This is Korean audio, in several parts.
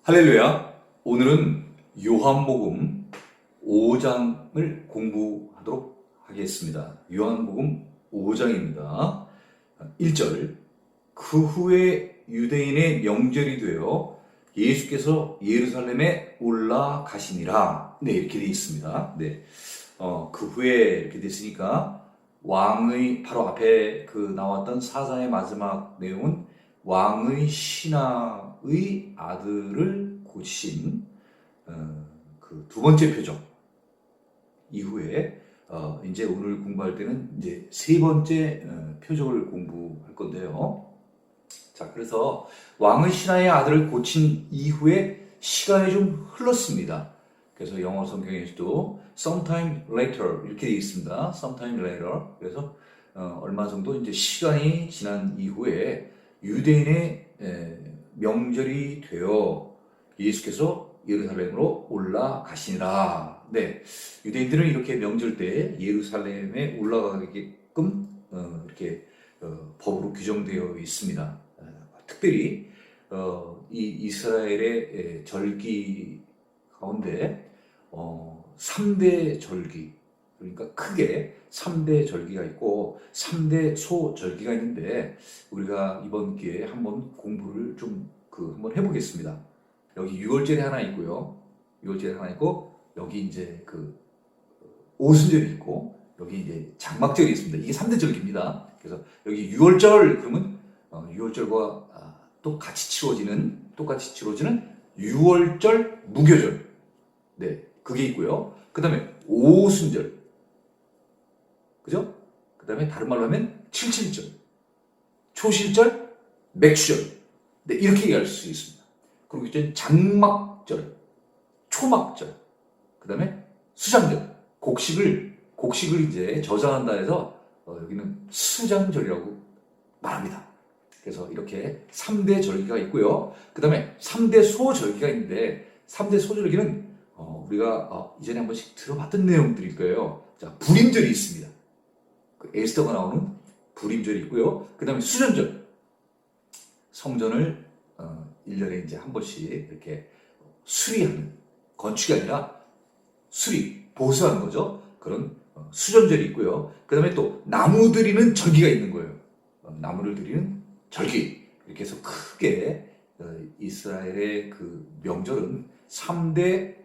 할렐루야. 오늘은 요한복음 5장을 공부하도록 하겠습니다. 요한복음 5장입니다. 1절. 그 후에 유대인의 명절이 되어 예수께서 예루살렘에 올라가시니라. 네, 이렇게 되어 있습니다. 네. 그 후에 이렇게 됐으니까 왕의 바로 앞에 나왔던 사사의 마지막 내용은 왕의 신하의 아들을 고친 그 두 번째 표적 이후에 이제 오늘 공부할 때는 이제 세 번째 표적을 공부할 건데요. 자, 그래서 왕의 신하의 아들을 고친 이후에 시간이 좀 흘렀습니다. 그래서 영어 성경에서도 sometime later 이렇게 되어 있습니다. sometime later. 그래서 얼마 정도 이제 시간이 지난 이후에 유대인의 명절이 되어 예수께서 예루살렘으로 올라가시니라. 네, 유대인들은 이렇게 명절 때 예루살렘에 올라가게끔 이렇게 법으로 규정되어 있습니다. 특별히 이 이스라엘의 절기 가운데 3대 절기, 그러니까 크게 3대 절기가 있고 3대 소절기가 있는데 우리가 이번 기회에 한번 공부를 좀 한번 해보겠습니다. 여기 6월절이 하나 있고요. 6월절이 하나 있고 여기 이제 오순절이 있고 여기 이제 장막절이 있습니다. 이게 3대 절기입니다. 그래서 여기 6월절 그러면 6월절과 똑같이 치러지는 6월절 무교절. 네, 그게 있고요. 그 다음에 오순절. 그죠? 그 다음에 다른 말로 하면 칠칠절, 초실절, 맥주절. 네, 이렇게 얘기할 수 있습니다. 그리고 이제 장막절, 초막절, 그 다음에 수장절. 곡식을 이제 저장한다 해서 여기는 수장절이라고 말합니다. 그래서 이렇게 3대 절기가 있고요. 그 다음에 3대 소절기가 있는데 3대 소절기는 우리가 이전에 한 번씩 들어봤던 내용들일 거예요. 자, 불임절이 있습니다. 에스더가 나오는 불임절이 있고요. 그 다음에 수전절. 성전을 1년에 이제 한 번씩 이렇게 수리하는, 건축이 아니라 보수하는 거죠. 그런 수전절이 있고요. 그 다음에 또 나무 드리는 절기가 있는 거예요. 나무를 드리는 절기. 이렇게 해서 크게 이스라엘의 명절은 3대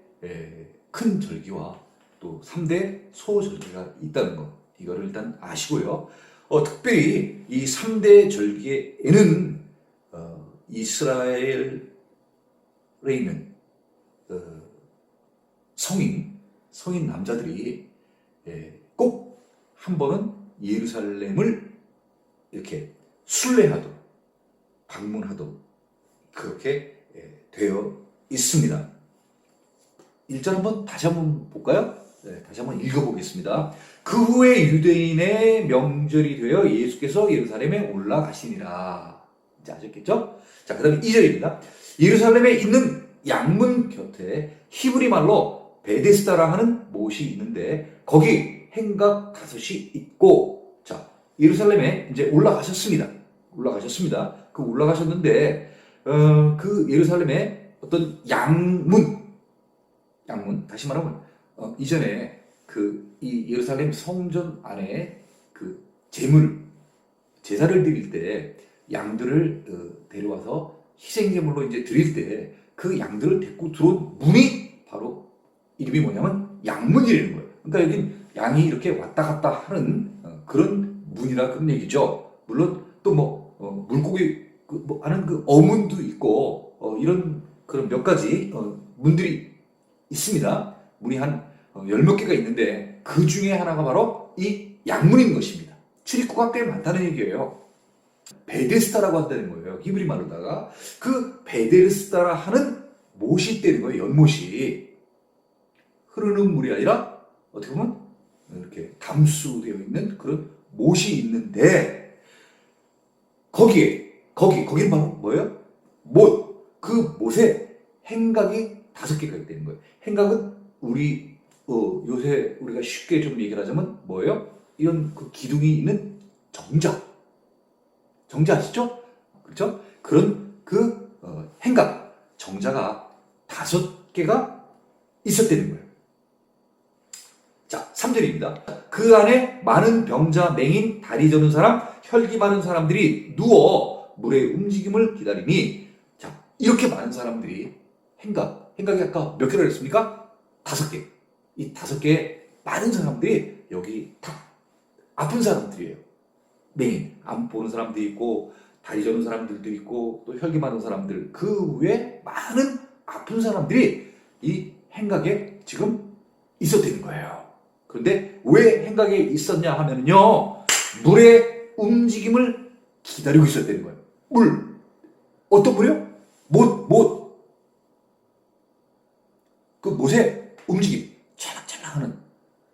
큰 절기와 또 3대 소절기가 있다는 거. 이거를 일단 아시고요. 특별히 이 3대 절기에는 이스라엘에 있는 성인 남자들이 꼭 한 번은 예루살렘을 이렇게 순례하도록, 방문하도록 그렇게 되어 있습니다. 1절 다시 한번 볼까요? 네, 다시 한번 읽어보겠습니다. 그 후에 유대인의 명절이 되어 예수께서 예루살렘에 올라가시니라. 이제 아셨겠죠? 자, 그 다음에 2절입니다. 예루살렘에 있는 양문 곁에 히브리 말로 베데스다라 하는 못이 있는데 거기 행각 5이 있고, 자, 예루살렘에 이제 올라가셨습니다. 올라가셨는데 그 예루살렘에 어떤 양문, 다시 말하면 이전에 이 예루살렘 성전 안에 제사를 드릴 때 양들을 데려와서 희생제물로 이제 드릴 때 그 양들을 데리고 들어온 문이 바로 이름이 뭐냐면 양문이라는 거예요. 그러니까 여긴 양이 이렇게 왔다 갔다 하는 그런 문이라 그런 얘기죠. 물론 또 물고기 하는 어문도 있고 이런 그런 몇 가지 문들이 있습니다. 문이 한 10몇 개가 있는데 그 중에 하나가 바로 이 양문인 것입니다. 출입구가 꽤 많다는 얘기예요. 베데스다라고 한다는 거예요. 히브리 말로다가 그 베데스다라 하는 못이 있다는 거예요. 연못이 흐르는 물이 아니라 어떻게 보면 이렇게 담수되어 있는 그런 못이 있는데 거기는 바로 뭐예요? 못. 그 못에 행각이 5개가 있다는 거예요. 행각은 요새 우리가 쉽게 좀 얘기를 하자면 뭐예요? 이런 기둥이 있는 정자 아시죠? 그렇죠? 그런 행각, 정자가 5개가 있었다는 거예요. 자, 3절입니다. 그 안에 많은 병자, 맹인, 다리 저는 사람, 혈기 많은 사람들이 누워 물의 움직임을 기다리니, 자, 이렇게 많은 사람들이 행각이 아까 몇 개를 했습니까? 5개. 이 5개의 많은 사람들이 여기 다 아픈 사람들이에요. 맹인, 안 보는 사람도 있고, 다리 저는 사람들도 있고, 또 혈기 많은 사람들, 그 외에 많은 아픈 사람들이 이 행각에 지금 있었다는 거예요. 그런데 왜 행각에 있었냐 하면요, 물의 움직임을 기다리고 있었다는 거예요. 물. 어떤 물이요? 못. 그 못의 움직임, 찰랑찰랑 하는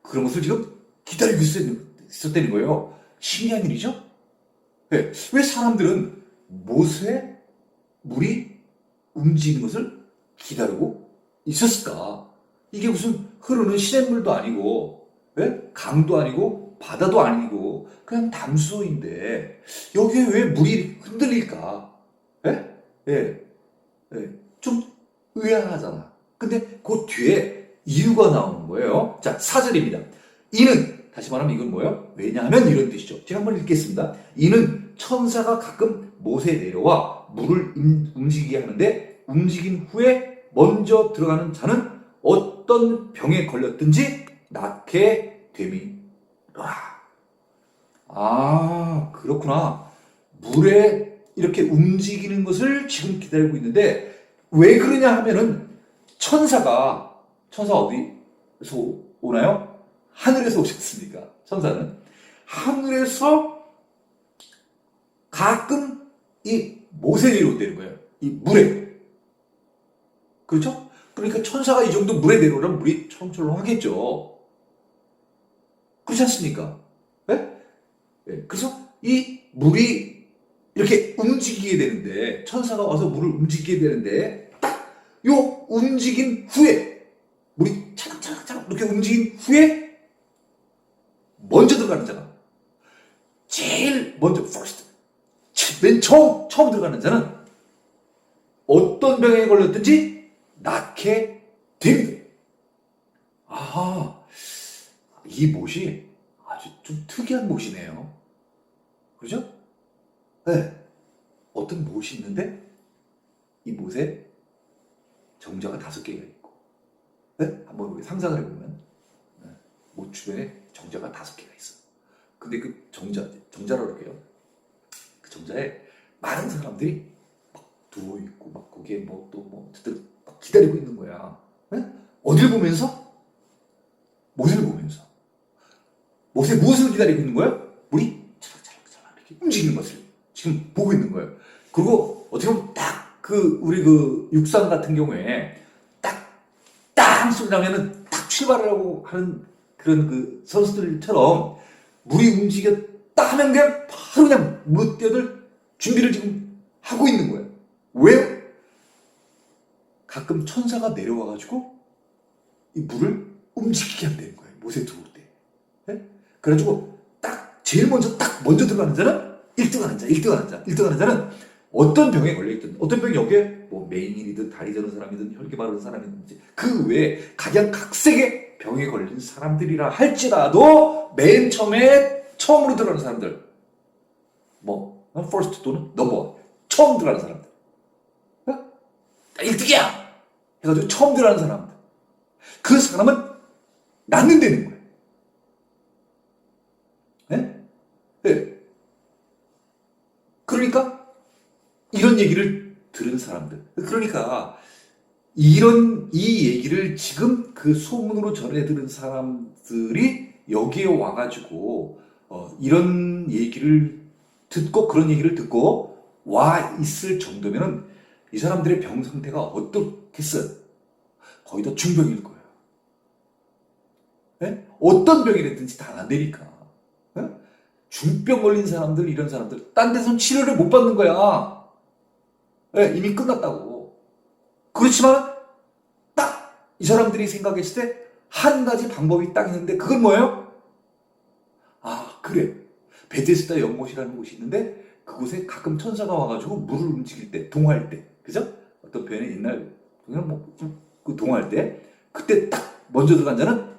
그런 것을 지금 기다리고 있었다는 거예요. 신기한 일이죠? 왜 사람들은 못에 물이 움직이는 것을 기다리고 있었을까? 이게 무슨 흐르는 시냇물도 아니고, 강도 아니고, 바다도 아니고, 그냥 담수인데, 여기에 왜 물이 흔들릴까? 좀 의아하잖아. 근데 그 뒤에 이유가 나오는 거예요. 자, 4절입니다. 이는, 다시 말하면 이건 뭐예요? 왜냐하면 이런 뜻이죠. 제가 한번 읽겠습니다. 이는 천사가 가끔 못에 내려와 물을 움직이게 하는데, 움직인 후에 먼저 들어가는 자는 어떤 병에 걸렸든지 낫게 됨이로라. 아, 그렇구나. 물에 이렇게 움직이는 것을 지금 기다리고 있는데, 왜 그러냐 하면은 천사가 어디서 오나요? 하늘에서 오셨습니까? 천사는 하늘에서 가끔 이 못에 내려온다는 거예요. 이 물에. 그렇죠? 그러니까 천사가 이 정도 물에 내려오면 물이 철렁철렁하겠죠. 그렇지 않습니까? 그래서 이 물이 이렇게 움직이게 되는데, 천사가 와서 물을 움직이게 되는데, 딱 요 움직인 후에, 물이 차락차락차락 이렇게 움직인 후에 먼저 들어가는 자가, 제일 먼저 first, 맨 처음 들어가는 자는 어떤 병에 걸렸든지 낫게 됩니다. 아, 이 못이 아주 좀 특이한 못이네요. 그죠? 네. 어떤 못이 있는데 이 못에 정자가 5개가 있고, 한번 우리 상상을 해보면 못 주변에 정자가 5개가 있어. 근데 그 정자라고 할게요. 그 정자에 많은 사람들이 막 누워있고, 막 거기에 막 기다리고 있는 거야. 어딜 보면서? 못을 보면서. 못에 무엇을 기다리고 있는 거예요? 물이 차락차락 이렇게 움직이는 것을 지금 보고 있는 거예요. 그리고 어떻게 보면 딱 우리 육상 같은 경우에 땅 소리 나면은 딱 출발하려고 하는 그런 선수들처럼 물이 움직였다 하면 그냥 바로 그냥 못 뛰어들 준비를 지금 하고 있는 거예요. 왜요? 가끔 천사가 내려와가지고 이 물을 움직이게 한다는 거예요. 못에 들어올 때. 그래가지고 제일 먼저 들어가는 자는 1등하는 자는 어떤 병에 걸려있든, 어떤 병이 여기에 맹인이든 다리 저는 사람이든 혈기 마른 사람이든지 그 외에 각양각색의 병에 걸린 사람들이라 할지라도 맨 처음으로 들어가는 사람들, first 또는 넘버 처음 들어가는 사람들, 1등이야 해가지고 처음 들어가는 사람들, 그 사람은 낫는다는 거예요. 그러니까 이런 얘기를 들은 사람들, 그러니까 이 얘기를 지금 그 소문으로 전해 들은 사람들이 여기에 와가지고 이런 얘기를 듣고, 그런 얘기를 듣고 와 있을 정도면은 이 사람들의 병 상태가 어떻겠어요? 거의 다 중병일 거예요. 어떤 병이랬든지 다 안 되니까. 중병 걸린 사람들, 이런 사람들 딴 데서는 치료를 못 받는 거야. 이미 끝났다고. 그렇지만 딱 이 사람들이 생각했을 때 한 가지 방법이 딱 있는데, 그건 뭐예요? 아, 그래, 베데스다 연못이라는 곳이 있는데 그곳에 가끔 천사가 와가지고 물을 움직일 때, 동화할 때, 그죠? 어떤 표현에 옛날 그냥 그 동화할 때 그때 딱 먼저 들어간 자는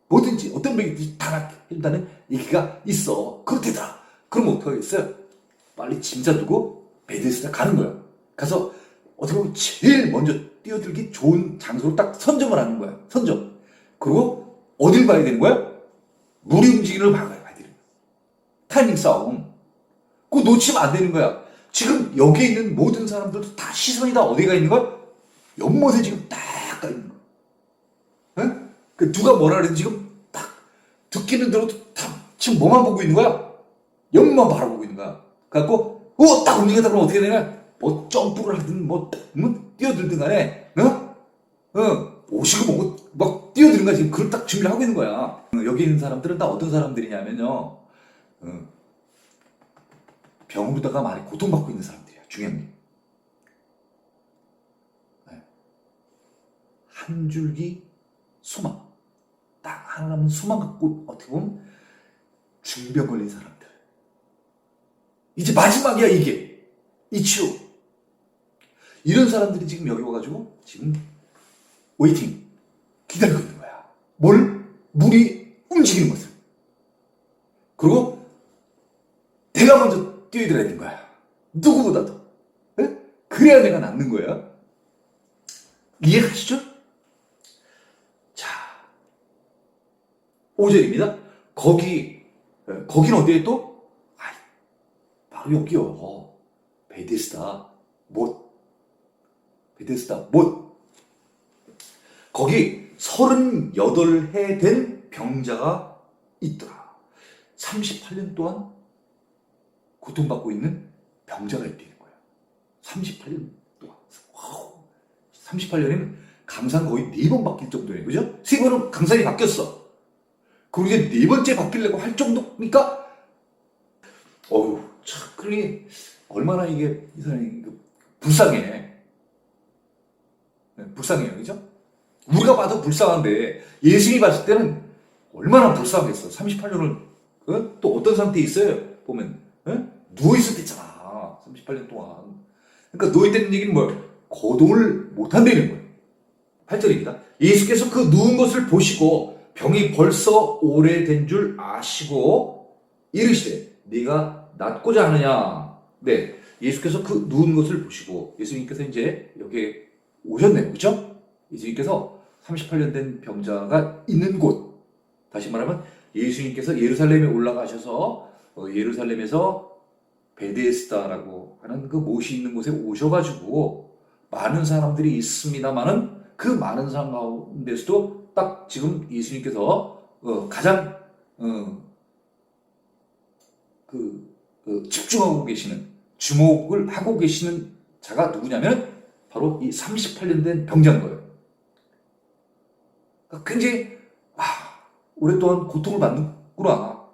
뭐든지 어떤 병이든지 다 해준다는 얘기가 있어. 그렇대더라. 그럼 어떡하겠어요? 빨리 짐 싸두고 베데스다 가는 거야. 가서 어떻게 보면 제일 먼저 뛰어들기 좋은 장소로 딱 선점을 하는 거야. 선점. 그리고 어딜 봐야 되는 거야? 물이 움직이는 걸 봐야 되는 거야. 타이밍 싸움. 그거 놓치면 안 되는 거야. 지금 여기에 있는 모든 사람들도 다 시선이 다 어디가 있는 거야? 연못에 지금 딱 가 있는 거야. 응? 그 누가 뭐라 그래도 지금 딱 듣기는 들어도 다 지금 뭐만 보고 있는 거야? 연만 바라보고 있는 거야. 그래갖고 딱 움직이다 보면 어떻게 되냐? 뭐 점프를 하든 뭐 뛰어들든 간에 오시고 뭐고 막 뛰어드는 거야. 지금 그걸 딱 준비를 하고 있는 거야. 여기 있는 사람들은 다 어떤 사람들이냐면요. 병으로다가 많이 고통받고 있는 사람들이야. 중요한 게. 한 줄기 소망. 딱 하나 남은 소망 갖고 어떻게 보면 중병 걸린 사람들. 이제 마지막이야 이게. 이 치료. 이런 사람들이 지금 여기 와가지고 지금 웨이팅. 기다리고 있는 거야. 뭘? 물이 움직이는 것을. 그리고 내가 먼저 뛰어들어야 되는 거야. 누구보다도. 네? 그래야 내가 낫는 거야. 이해가시죠? 자, 5절입니다. 거긴 어디에 또? 바로 여기요. 베데스다 못. 베데스다 못. 거기 38해 된 병자가 있더라. 38년 동안 고통받고 있는 병자가 있다는 거야. 38년 동안. 와우. 38년이면 강산 거의 4번 바뀔 정도예요. 그죠? 3번은 강산이 바뀌었어. 그리고 이제 4번째 바뀌려고 할 정도니까, 참, 그러니, 얼마나 이게, 이 사람이, 불쌍해. 불쌍해요. 그죠? 우리가 봐도 불쌍한데, 예수님이 봤을 때는 얼마나 불쌍했어. 38년을, 또 어떤 상태에 있어요? 보면, 누워있을 때 있잖아. 38년 동안. 그러니까 누워있다는 얘기는 뭐예요? 거동을 못한다는 거예요. 8절입니다. 예수께서 그 누운 것을 보시고 병이 벌써 오래된 줄 아시고 이르시되 네가 낫고자 하느냐. 네, 예수께서 그 누운 것을 보시고 예수님께서 이제 여기에 오셨네요. 그렇죠? 예수님께서 38년 된 병자가 있는 곳. 다시 말하면 예수님께서 예루살렘에 올라가셔서 예루살렘에서 베데스다라고 하는 그 못이 있는 곳에 오셔가지고 많은 사람들이 있습니다만은 그 많은 사람 가운데서도 딱 지금 예수님께서 가장 집중하고 계시는, 주목을 하고 계시는 자가 누구냐면 바로 이 38년 된 병자인 거예요. 그러니까 굉장히 오랫동안 고통을 받는구나.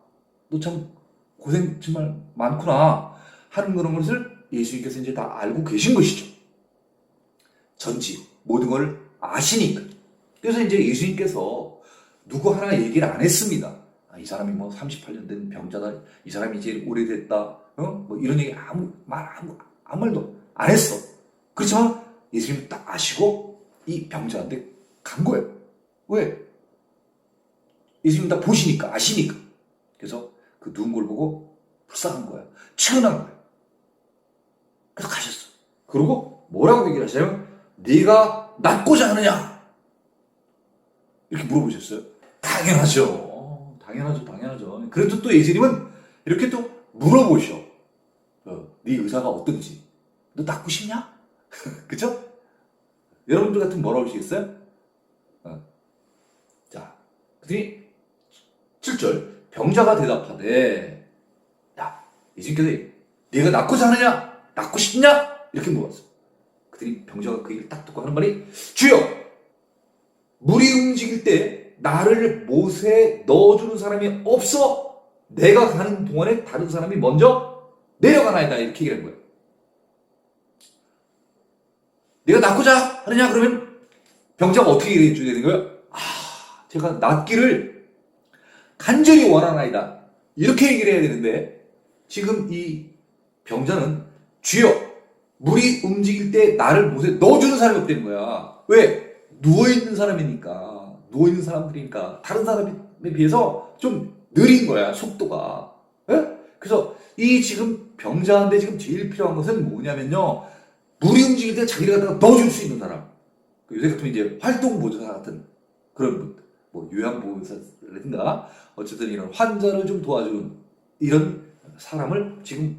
너 참 고생 정말 많구나 하는 그런 것을 예수님께서 이제 다 알고 계신 것이죠. 전지 모든 걸 아시니까. 그래서 이제 예수님께서 누구 하나 얘기를 안 했습니다. 이 사람이 뭐 38년 된 병자다. 이 사람이 이제 오래됐다. 뭐 이런 얘기 아무 말도 안 했어. 그렇지만 예수님이 딱 아시고 이 병자한테 간 거예요. 왜? 예수님 다 보시니까, 아시니까. 그래서 그 누운 걸 보고 불쌍한 거야. 측은한 거야. 그래서 가셨어. 그리고 뭐라고 얘기를 하시냐면 네가 낫고자 하느냐? 이렇게 물어보셨어요. 당연하죠. 당연하죠. 그래도 또 예수님은 이렇게 또 물어보셔. 네 의사가 어떤지. 너 낫고 싶냐? 그쵸? 여러분들 같으면 뭐라고 하시겠어요? 자, 그랬더니 7절 병자가 대답하되 예수님께서 네가 낫고자 하느냐? 낫고 싶냐? 이렇게 물어봤어. 그랬더니 병자가 그 얘기를 딱 듣고 하는 말이 주여 물이 움직일 때 나를 못에 넣어주는 사람이 없어 내가 가는 동안에 다른 사람이 먼저 내려가나이다 이렇게 얘기를 한 거예요. 내가 낫고자 하느냐? 그러면 병자가 어떻게 얘기해 줘야 되는 거예요? 제가 낫기를 간절히 원하나이다 이렇게 얘기를 해야 되는데 지금 이 병자는 주여 물이 움직일 때 나를 못에 넣어주는 사람이 없다는 거야. 왜? 누워있는 사람이니까. 누워있는 사람들이니까. 다른 사람에 비해서 좀 느린 거야, 속도가. 예? 그래서 이 지금 병자한테 지금 제일 필요한 것은 뭐냐면요. 물이 움직일 때 자기를 갖다가 넣어줄 수 있는 사람. 요새 같은 이제 활동보조사 같은 그런 분들. 뭐 요양보호사라든가 어쨌든 이런 환자를 좀 도와주는 이런 사람을 지금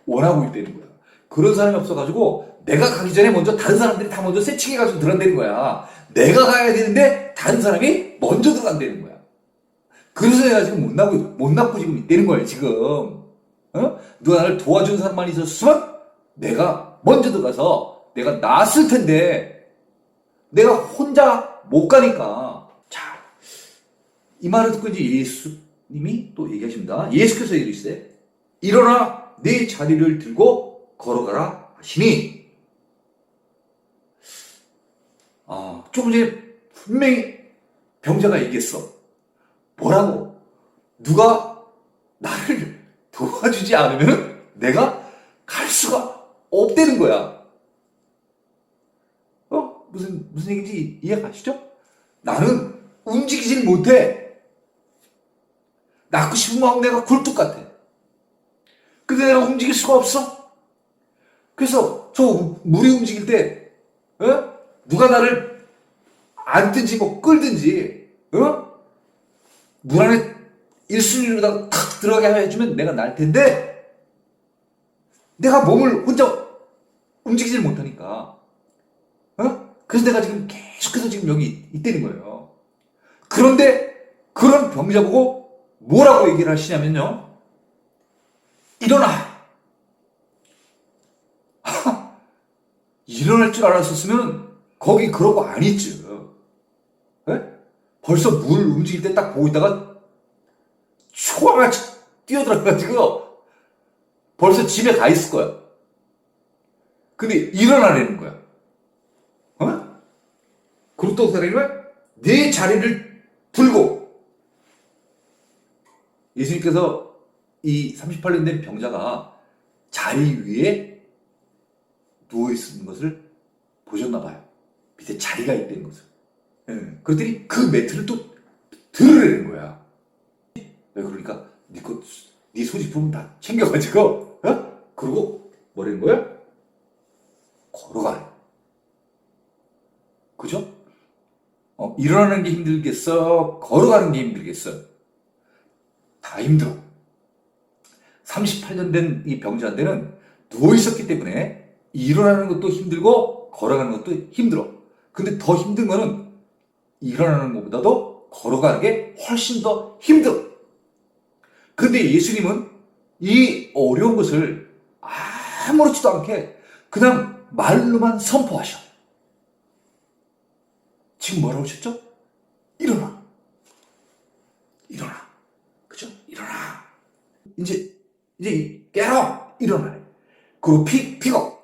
원하고 있다는 거야. 그런 사람이 없어가지고 내가 가기 전에 먼저 다른 사람들이 다 먼저 세팅해가지고 들어간다는 거야. 내가 가야 되는데 다른 사람이 먼저 들어간다는 거야. 그래서 내가 지금 못 낳고 지금 있다는 거야, 지금. 어? 누가 나를 도와준 사람만 있었으면 내가 먼저 들어가서 내가 낳았을 텐데 내가 혼자 못 가니까. 자, 이 말을 듣고 이제 예수님이 또 얘기하십니다. 예수께서 이르시되 일어나 네 자리를 들고 걸어가라 하시니. 조금 전에 분명히 병자가 얘기했어. 뭐라고? 누가 나를 도와주지 않으면 내가 갈 수가 없다는 거야. 무슨 얘기인지 이해가시죠? 나는 움직이질 못해. 낳고 싶은 마음 내가 굴뚝 같아. 근데 내가 움직일 수가 없어. 그래서 저 물이 움직일 때 누가 나를 안든지 뭐 끌든지 물 안에 일순위로다가 탁 들어가게 해주면 내가 날 텐데 내가 몸을 혼자 움직이질 못하니까. 그래서 내가 지금 계속해서 지금 여기 있다는 거예요. 그런데 그런 병자 보고 뭐라고 얘기를 하시냐면요. 일어나. 일어날 줄 알았었으면 거기 그러고 안 있죠. 벌써 물 움직일 때 딱 보고 있다가 초가같이 뛰어들어가지고 벌써 집에 가 있을 거야. 근데 일어나라는 거야. 그리고 또 어떻게 하라는 내 자리를 들고. 예수님께서 이 38년 된 병자가 자리 위에 누워있는 것을 보셨나 봐요. 밑에 자리가 있다는 것을. 그랬더니 그 매트를 또 들으라는 거야. 왜 그러니까 네 소지품 다 챙겨가지고 그리고 뭐라는 거야? 걸어가래. 그죠? 일어나는 게 힘들겠어? 걸어가는 게 힘들겠어? 다 힘들어. 38년 된 이 병자한테는 누워있었기 때문에 일어나는 것도 힘들고 걸어가는 것도 힘들어. 근데 더 힘든 거는 일어나는 것보다도 걸어가는 게 훨씬 더 힘들어. 근데 예수님은 이 어려운 것을 아무렇지도 않게 그냥 말로만 선포하셔. 지금 뭐라고 하셨죠? 일어나. 일어나. 그죠? 일어나. 이제 깨라. 일어나래. 그리고 픽업.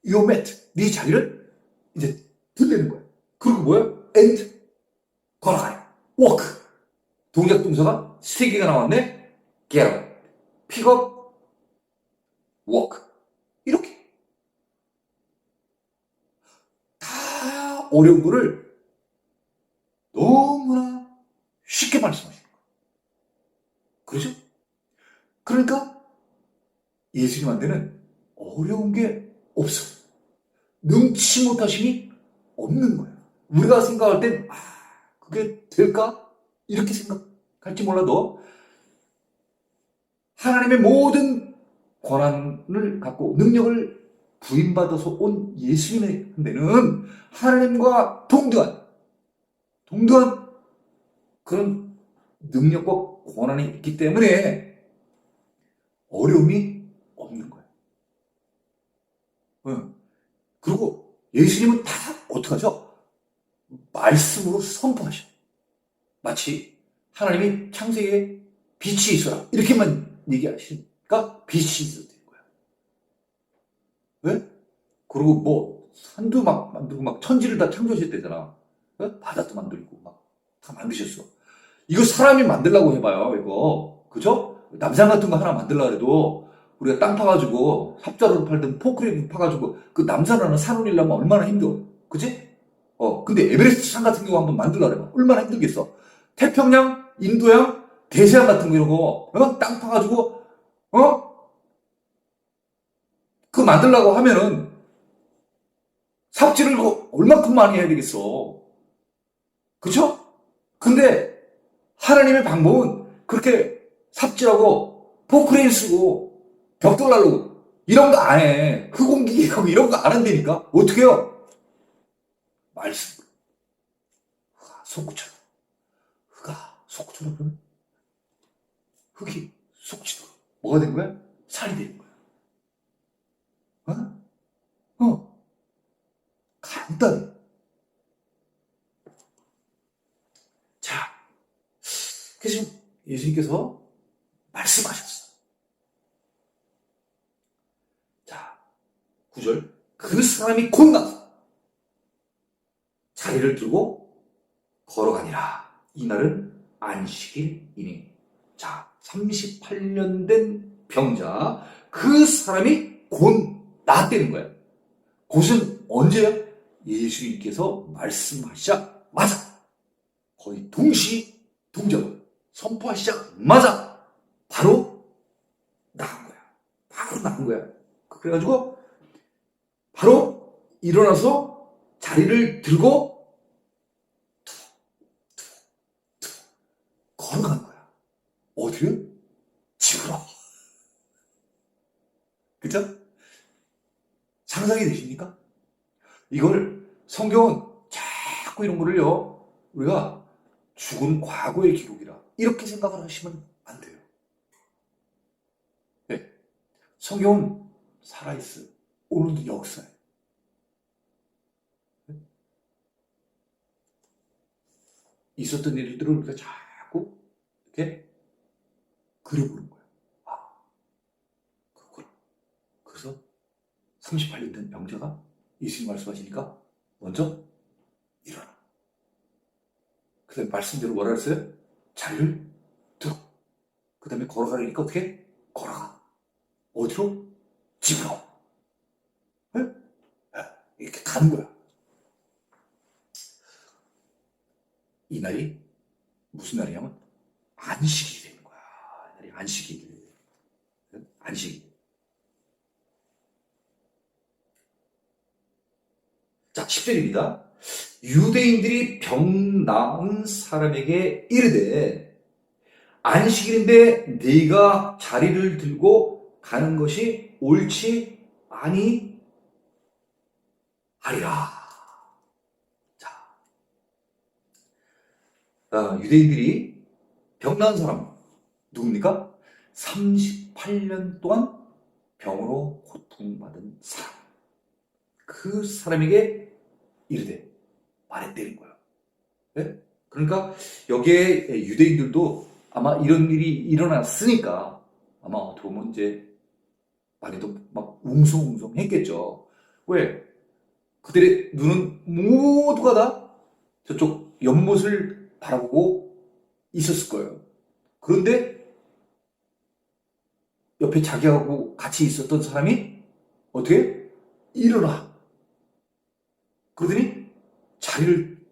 Your mat. 네 자리를 이제 들리는 거야. 그리고 뭐야? And 걸어가요. walk. 동작 동사가 3개가 나왔네. get up. pick up. walk. 이렇게. 다 어려운 거를 너무나 쉽게 말씀하시는 거예요. 그렇죠? 그러니까 예수님한테는 어려운 게 없어. 능치 못하심이 없는 거야. 우리가 생각할 땐 그게 될까? 이렇게 생각할지 몰라도 하나님의 모든 권한을 갖고 능력을 부임받아서 온 예수님한테는 하나님과 동등한 그런 능력과 권한이 있기 때문에 어려움이 없는 거예요. 그리고 예수님은 다 어떡하죠? 말씀으로 선포하셔. 마치 하나님이 창세기에 빛이 있어라 이렇게만 얘기하시니까 빛이 있어야 되는 거야. 왜? 그리고 뭐 산도 막 만들고 막 천지를 다 창조하셨대잖아. 바다도 만들고 막 다 만드셨어. 이거 사람이 만들라고 해봐요. 이거 그죠? 남산 같은 거 하나 만들려고 해도 우리가 땅 파가지고 삽자루로 팔든 포크레인으로 파가지고 그 남산하는 산 올리려면 얼마나 힘들어. 그치? 근데 에베레스트 산 같은 경우 한번 만들려고 해봐. 얼마나 힘들겠어. 태평양, 인도양, 대서양 같은 거 이런 거, 땅 파가지고, 그거 만들려고 하면은 삽질을 얼마큼 많이 해야 되겠어. 그쵸? 근데 하나님의 방법은 그렇게 삽질하고 포크레인 쓰고 벽돌 날르고 이런 거 안 해. 흙 옮기기 하고 이런 거 안 한다니까? 어떻게 해요? 말씀. 속구처럼. 흙아, 속구처럼 그러면 흙이 속지도록 뭐가 된 거야? 살이 되는 거야. 간단해. 자, 그래서 지금 예수님께서 말씀하셨어. 자, 9절. 그 사람이 곧 나서 자리를 들고 걸어가니라. 이날은 안식일이니. 자, 38년 된 병자, 그 사람이 곧 낫다는 거야. 곧은 언제요? 예수님께서 말씀하시자마자, 거의 동시동작으로 선포하시자마자 바로 나간 거야. 바로 나간 거야. 그래가지고 바로 일어나서 자리를 들고 걸어간 거야. 어디를? 집으로. 그죠? 상상이 되십니까? 이걸 성경은 자꾸 이런 거를요, 우리가 죽은 과거의 기록이라 이렇게 생각을 하시면 안 돼요. 네. 성경은 살아있어요. 오늘도 역사예요. 네. 있었던 일들을 우리가 자꾸 이렇게 그려보는 거예요. 그렇구나. 그래서 38년 된 병자가 예수님 말씀하시니까 먼저 일어나. 그 다음에 말씀대로 뭐라 그랬어요? 자리를 들어. 그 다음에 걸어가려니까 어떻게? 걸어가. 어디로? 집으로. 네? 이렇게 가는 거야. 이 날이 무슨 날이냐면 안식일이 되는 거야. 이 날이 안식일. 안식일. 자, 10절입니다. 유대인들이 병 나은 사람에게 이르되 안식일인데 네가 자리를 들고 가는 것이 옳지 아니하리라. 자, 유대인들이 병 나은 사람 누굽니까? 38년 동안 병으로 고통받은 사람. 그 사람에게 이르되 말했다는 거예요. 네? 그러니까 여기에 유대인들도 아마 이런 일이 일어났으니까 아마 어떻게 보면 이제 많이도 막 웅성웅성 했겠죠. 왜? 그들의 눈은 모두가 다 저쪽 연못을 바라보고 있었을 거예요. 그런데 옆에 자기하고 같이 있었던 사람이 어떻게? 일어나. 그러더니 자리를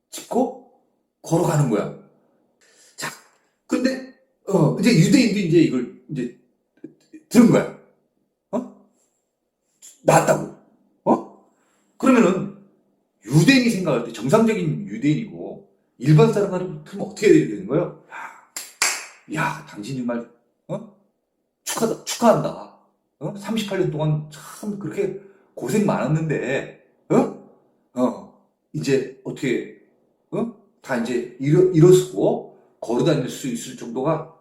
짚고 걸어가는 거야. 자, 근데 이제 유대인도 이제 이걸 이제 들은 거야. 나았다고. 그러면은 유대인이 생각할 때 정상적인 유대인이고 일반 사람들은 어떻게 해야 되는 거예요? 야, 당신 정말 축하한다. 38년 동안 참 그렇게 고생 많았는데 이제 어떻게 다 이제 일어서고 걸어 다닐 수 있을 정도가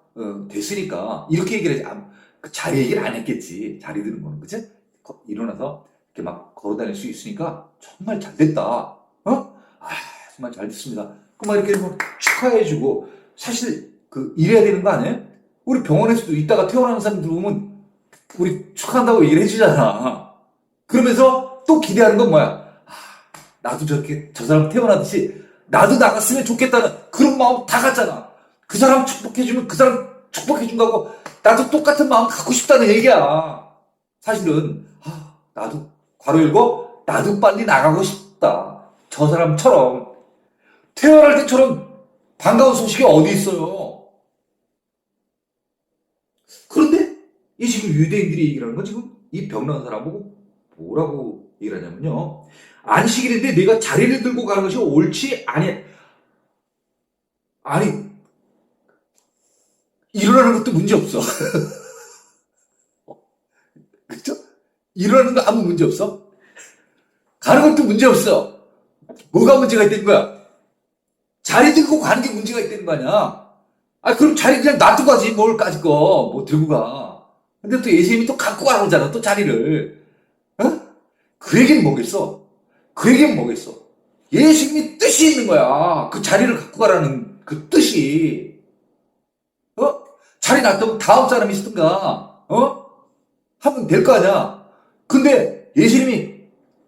됐으니까 이렇게 얘기를 하지. 그 자리 얘기를 안 했겠지. 자리 드는 거는. 그치? 일어나서 이렇게 막 걸어 다닐 수 있으니까 정말 잘 됐다. 정말 잘 됐습니다. 그만 이렇게 뭐 축하해주고. 사실 이래야 되는 거 아니에요? 우리 병원에서도 이따가 퇴원하는 사람 들어오면 우리 축하한다고 얘기를 해주잖아. 그러면서 또 기대하는 건 뭐야? 나도 저렇게 저 사람 태어나듯이 나도 나갔으면 좋겠다는 그런 마음 다 갖잖아. 그 사람 축복해주면 그 사람 축복해준다고 나도 똑같은 마음 갖고 싶다는 얘기야. 사실은 나도 괄호 열고 나도 빨리 나가고 싶다. 저 사람처럼 태어날 때처럼 반가운 소식이 어디 있어요. 그런데 이 지금 유대인들이 얘기를 하는 건 지금 이 병나은 사람 보고 뭐라고 얘기를 하냐면요. 안식일인데 내가 자리를 들고 가는 것이 옳지 아니 일어나는 것도 문제 없어. 그렇죠? 일어나는 거 아무 문제 없어. 가는 것도 문제 없어. 뭐가 문제가 있다는 거야? 자리 들고 가는 게 문제가 있다는 거 아니야? 그럼 자리 그냥 놔두고 가지, 뭘 까짓 거, 뭐 들고 가. 근데 또 예수님이 또 갖고 가는 또 자리를. 그 얘기는 뭐겠어? 그 얘기는 뭐겠어? 예수님이 뜻이 있는 거야. 그 자리를 갖고 가라는 그 뜻이. 자리 놔두면 다음 사람이 있었던가, 하면 될 거 아니야? 근데 예수님이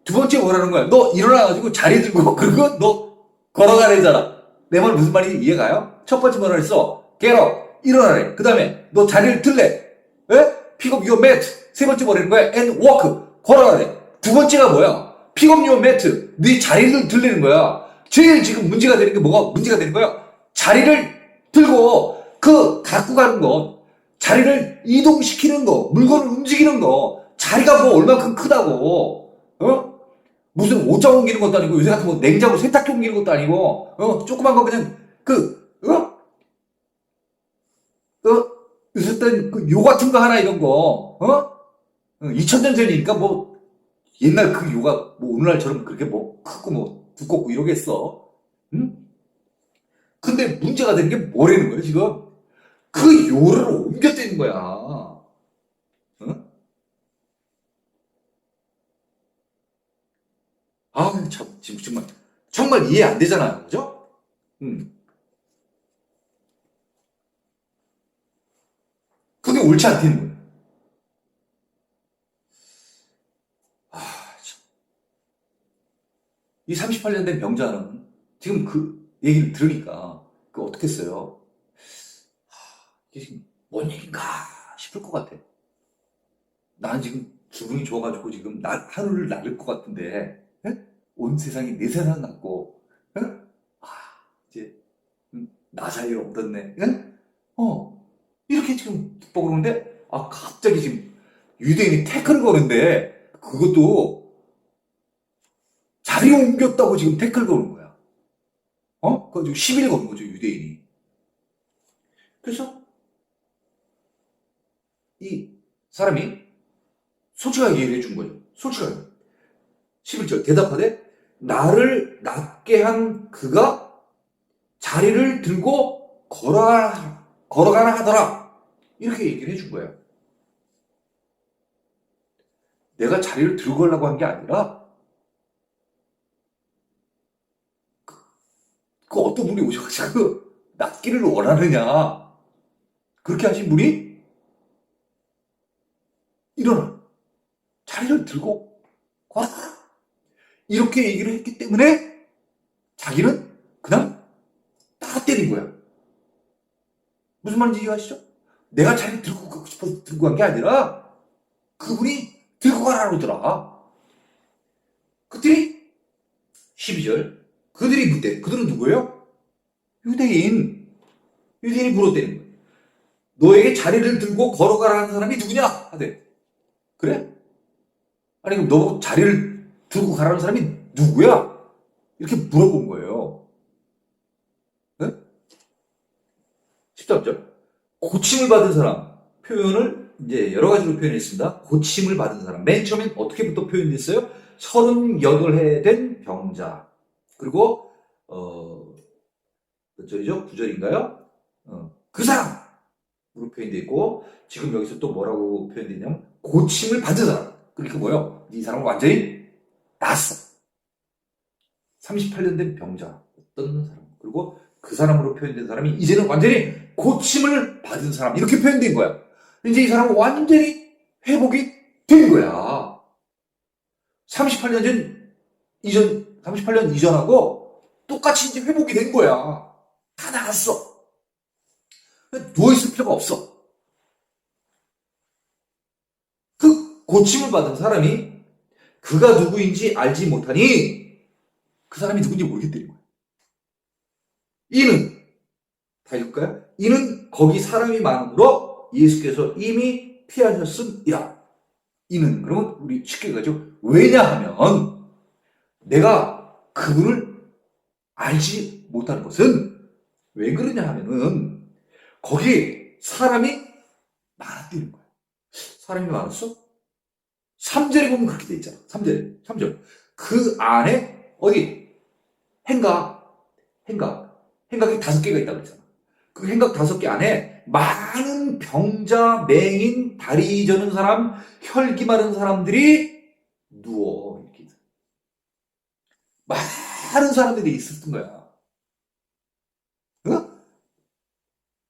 두 번째 뭐라는 거야? 너 일어나가지고 자리 들고, 그리고 너 걸어가래잖아. 내 말 무슨 말인지 이해가요? 첫 번째 뭐라 했어? get up, 일어나래. 그 다음에 너 자리를 들래. pick up your mat. 세 번째 뭐라는 거야? and walk, 걸어가래. 두 번째가 뭐야? pick up your mat. 네 자리를 들리는 거야. 제일 지금 문제가 되는 게 뭐가 문제가 되는 거야? 자리를 들고 갖고 가는 것, 자리를 이동시키는 거, 물건을 움직이는 거, 자리가 뭐 얼만큼 크다고, 무슨 옷장 옮기는 것도 아니고, 요새 같은 뭐 냉장고 세탁기 옮기는 것도 아니고, 조그만 거 그냥, 요새 땐 요 같은 거 하나 이런 거, 2000년 전이니까 뭐, 옛날 그 요가, 뭐 오늘날처럼 그렇게 뭐 크고 뭐 두껍고 이러겠어. 응? 근데 문제가 되는 게 뭐라는 거예요, 지금? 그 요를 옮겼다는 거야. 참, 지금 정말 이해 안 되잖아요. 그죠? 그게 옳지 않다는 거예요. 참. 이 38년 된 병자는 지금 그 얘기를 들으니까 어떻게 했어요? 이게 지금 뭔 얘기인가 싶을 것 같아. 나는 지금 기분이 좋아가지고 지금 하루를 날릴 것 같은데, 온 세상이 내 세상 같고, 이제 나 자유 얻었네. 이렇게 지금 북복을 오는데, 갑자기 지금 유대인이 태클을 거는데, 그것도 자리 옮겼다고 지금 태클 거는 거야. 그거 지금 시비를 거는 거죠, 유대인이. 그래서 이 사람이 솔직하게 얘기를 해준 거죠. 솔직하게. 11절 대답하되 나를 낫게 한 그가 자리를 들고 걸어가라 하더라. 이렇게 얘기를 해준 거예요. 내가 자리를 들고 가려고 한 게 아니라 그 어떤 분이 오셔가지고 낫기를 원하느냐. 그렇게 하신 분이 일어나. 자리를 들고 걸어가라. 이렇게 얘기를 했기 때문에 자기는 그냥 딱 때린 거야. 무슨 말인지 이해하시죠? 내가 자리를 들고 가고 싶어서 들고 간 게 아니라 그분이 들고 가라 그러더라. 그들이 12절 그들이 묻되 그들은 누구예요? 유대인이 물어대는 거예요. 너에게 자리를 들고 걸어가라 하는 사람이 누구냐? 하대. 그래? 아니 그럼 너 자리를 들고 가라는 사람이 누구야? 이렇게 물어본 거예요. 네? 13절 고침을 받은 사람 표현을 이제 여러 가지로 표현했습니다. 고침을 받은 사람 맨 처음엔 어떻게부터 표현됐어요? 38해 된 병자. 그리고 몇 절이죠? 9절인가요? 그 사람으로 표현되어 있고 지금 여기서 또 뭐라고 표현되냐면 고침을 받은 사람. 그러니까 뭐예요? 이 사람은 완전히 낫어. 38년 된 병자. 어떤 사람. 그리고 그 사람으로 표현된 사람이 이제는 완전히 고침을 받은 사람. 이렇게 표현된 거야. 이제 이 사람은 완전히 회복이 된 거야. 38년 이전하고 똑같이 이제 회복이 된 거야. 다 나았어. 누워있을 필요가 없어. 그 고침을 받은 사람이 그가 누구인지 알지 못하니 그 사람이 누군지 모르겠다는 거야. 이는, 다 읽을까요? 이는 거기 사람이 많으므로 예수께서 이미 피하셨음이라. 이는, 그러면 우리 쉽게 가죠. 왜냐하면 내가 그분을 알지 못하는 것은 왜 그러냐 하면은 거기 사람이 많았다는 거야. 사람이 많았어? 3절에 보면 그렇게 돼 있잖아. 3절에. 3절. 그 안에 어디 행각이 5개가 있다고 했잖아. 그 행각 5개 안에 많은 병자, 맹인, 다리 저는 사람, 혈기 마른 사람들이 누워 이렇게 많은 사람들이 있었던 거야. 어?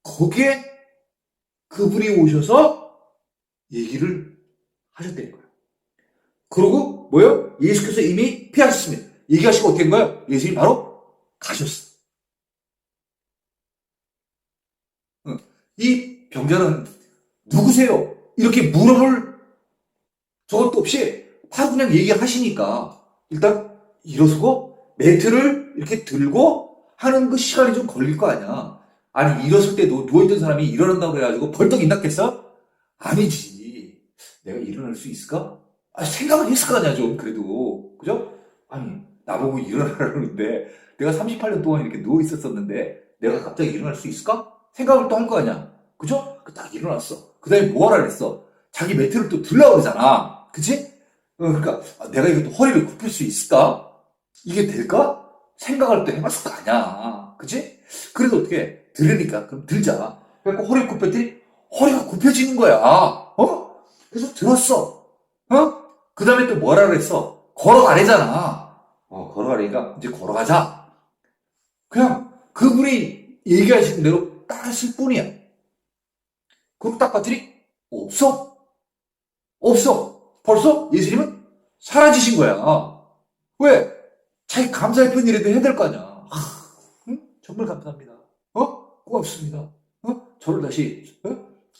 거기에 그분이 오셔서 얘기를 하셨다는 거야. 그러고 뭐요? 예수께서 이미 피하셨습니다. 얘기하시고 어떻게 된 거야? 예수님이 바로 가셨어. 이 병자는 누구세요? 이렇게 물어볼 저것도 없이 바로 그냥 얘기하시니까 일단 일어서고 매트를 이렇게 들고 하는 그 시간이 좀 걸릴 거 아니야. 아니 일어설 때도 누워있던 사람이 일어난다고 그래가지고 벌떡 일어났겠어? 아니지. 내가 일어날 수 있을까? 생각은 했을 거 아니야 좀 그래도. 그죠? 아니 나보고 일어나라는데 내가 38년 동안 이렇게 누워있었었는데 내가 갑자기 일어날 수 있을까? 생각을 또 할 거 아니야. 그죠? 딱 일어났어. 그 다음에 뭐 하라 그랬어? 자기 매트를 또 들라고 그러잖아. 그치? 그러니까 내가 이것도 허리를 굽힐 수 있을까? 이게 될까? 생각을 또 해봤을 거 아니야. 그치? 그래도 어떻게 들으니까 그럼 들자. 그래갖고 허리 굽혔더니 허리가 굽혀지는 거야. 그래서 들었어. 그 다음에 또 뭐라 그랬어? 걸어가래잖아. 걸어가래니까 이제 걸어가자. 그냥 그분이 얘기하시는 대로 따랐을 뿐이야. 그럼 딱 봤더니 없어. 벌써 예수님은 사라지신 거야. 왜? 자기 감사할 뿐이라도 해야 될 거 아니야. 응? 정말 감사합니다. 고맙습니다. 저를 다시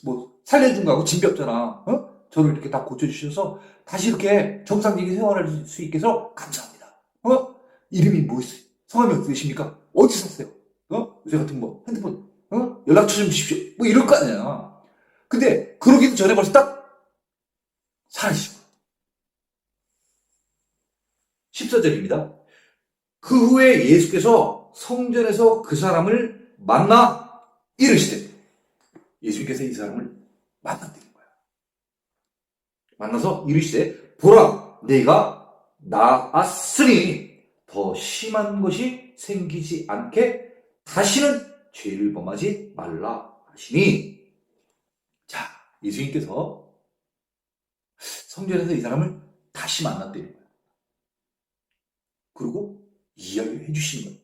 뭐 살려준 거하고 진비 없잖아. 저를 이렇게 다 고쳐주셔서 다시 이렇게 정상적인 생활할 수 있게 해서 감사합니다. 이름이 뭐였어요? 성함이 어떻게 되십니까? 어디 사세요? 요새 같은 뭐 핸드폰 연락처 좀 주십시오. 뭐 이럴 거 아니야. 근데 그러기도 전에 벌써 딱 사라지신 거야. 14절입니다. 그 후에 예수께서 성전에서 그 사람을 만나 이르시되, 예수님께서 이 사람을 만났다는 거야. 만나서 이르시되 보라 네가 나았으니 더 심한 것이 생기지 않게 다시는 죄를 범하지 말라 하시니. 자, 예수님께서 성전에서 이 사람을 다시 만났다는 거야. 그리고 이야기를 해주시는 거야.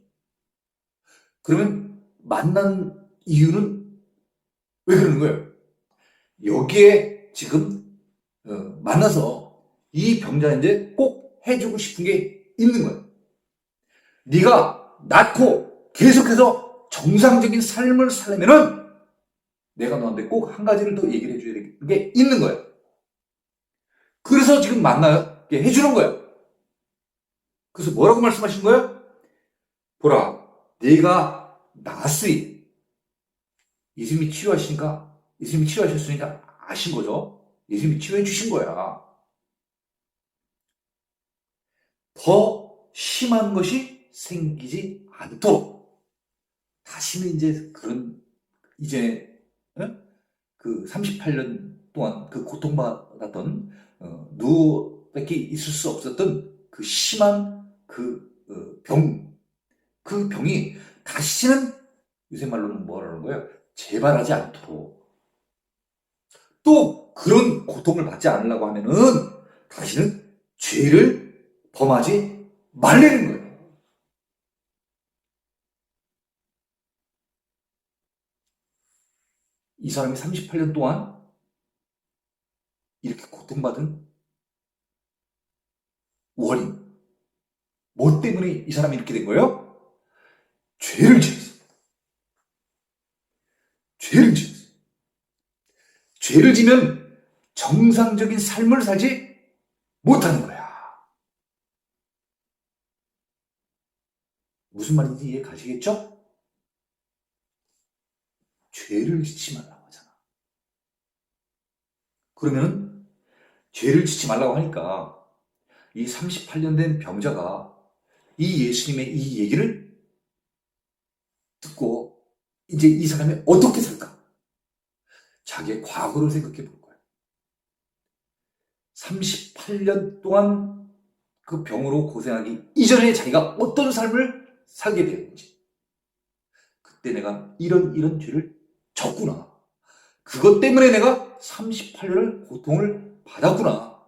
그러면 만난 이유는 왜 그러는 거예요? 여기에 지금 만나서 이 병자인데 꼭 해주고 싶은 게 있는 거예요. 네가 낫고 계속해서 정상적인 삶을 살려면은 내가 너한테 꼭 한 가지를 더 얘기를 해줘야 되는 게 있는 거예요. 그래서 지금 만나게 해주는 거예요. 그래서 뭐라고 말씀하신 거예요? 보라, 네가 나았으니. 예수님이 치유하시니까, 예수님이 치유하셨으니까 아신 거죠? 예수님이 치유해 주신 거야. 더 심한 것이 생기지 않도록. 다시는 이제 그런, 이제, 그 38년 동안 그 고통받았던, 누구밖에 있을 수 없었던 그 심한 그 그 병이 다시는 요새 말로는 뭐라는 거예요? 재발하지 않도록. 또 그런 고통을 받지 않으려고 하면은 다시는 죄를 범하지 말라는 거예요. 이 사람이 38년 동안 이렇게 고통받은 원인. 뭐 때문에 이 사람이 이렇게 된 거예요? 죄를 지었어요. 죄를 지었어요. 죄를 지면 정상적인 삶을 살지 못하는 거야. 무슨 말인지 이해 가시겠죠? 죄를 짓지 말라고 하잖아. 그러면 죄를 짓지 말라고 하니까 이 38년 된 병자가 이 예수님의 이 얘기를 듣고 이제 이 사람이 어떻게 살까? 자기의 과거를 생각해 볼 거야. 38년 동안 그 병으로 고생하기 이전에 자기가 어떤 삶을 살게 되었는지, 그때 내가 이런 죄를 졌구나. 그것 때문에 내가 38년을 고통을 받았구나.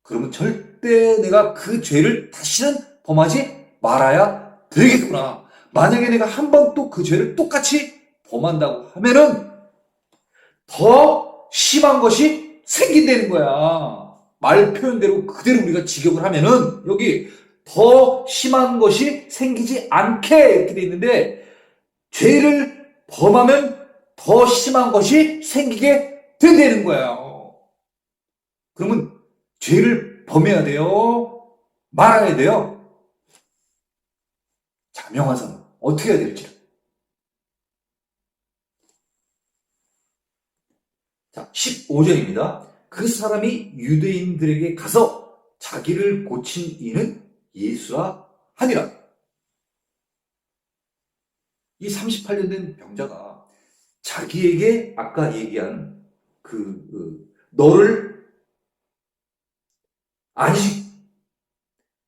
그러면 절대 내가 그 죄를 다시는 범하지 말아야 되겠구나. 만약에 내가 한 번 또 그 죄를 똑같이 범한다고 하면은 더 심한 것이 생긴다는 거야. 말 표현대로 그대로 우리가 직역을 하면은 여기 더 심한 것이 생기지 않게 이렇게 돼 있는데, 죄를 범하면 더 심한 것이 생기게 된다는 거예요. 그러면 죄를 범해야 돼요? 말아야 돼요? 자, 명화상 어떻게 해야 될지. 자, 15절입니다. 그 사람이 유대인들에게 가서 자기를 고친 이는 예수라 하니라. 이 38년 된 병자가 자기에게 아까 얘기한 너를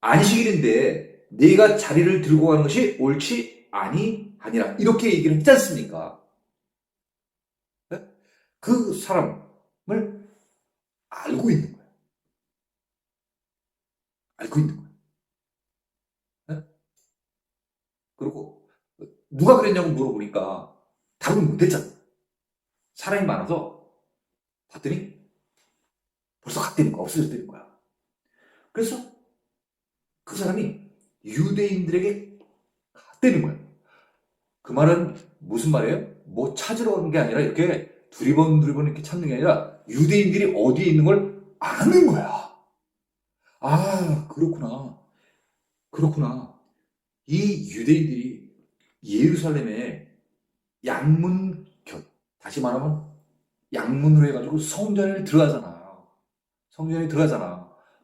안식일인데 네가 자리를 들고 가는 것이 옳지 아니하니라, 이렇게 얘기를 했지 않습니까? 네? 그 사람을 알고 있는 거예요. 알고 있는 거예요. 네? 그리고 누가 그랬냐고 물어보니까 답을 못했잖아. 사람이 많아서 봤더니 벌써 갔다는 거야. 없어졌다는 거야. 그래서 그 사람이 유대인들에게 갔다는 거야. 그 말은 무슨 말이에요? 뭐 찾으러 가는 게 아니라 이렇게 두리번 이렇게 찾는 게 아니라 유대인들이 어디에 있는 걸 아는 거야. 아, 그렇구나. 이 유대인들이 예루살렘에 다시 말하면 양문으로 해가지고 성전에 들어가잖아.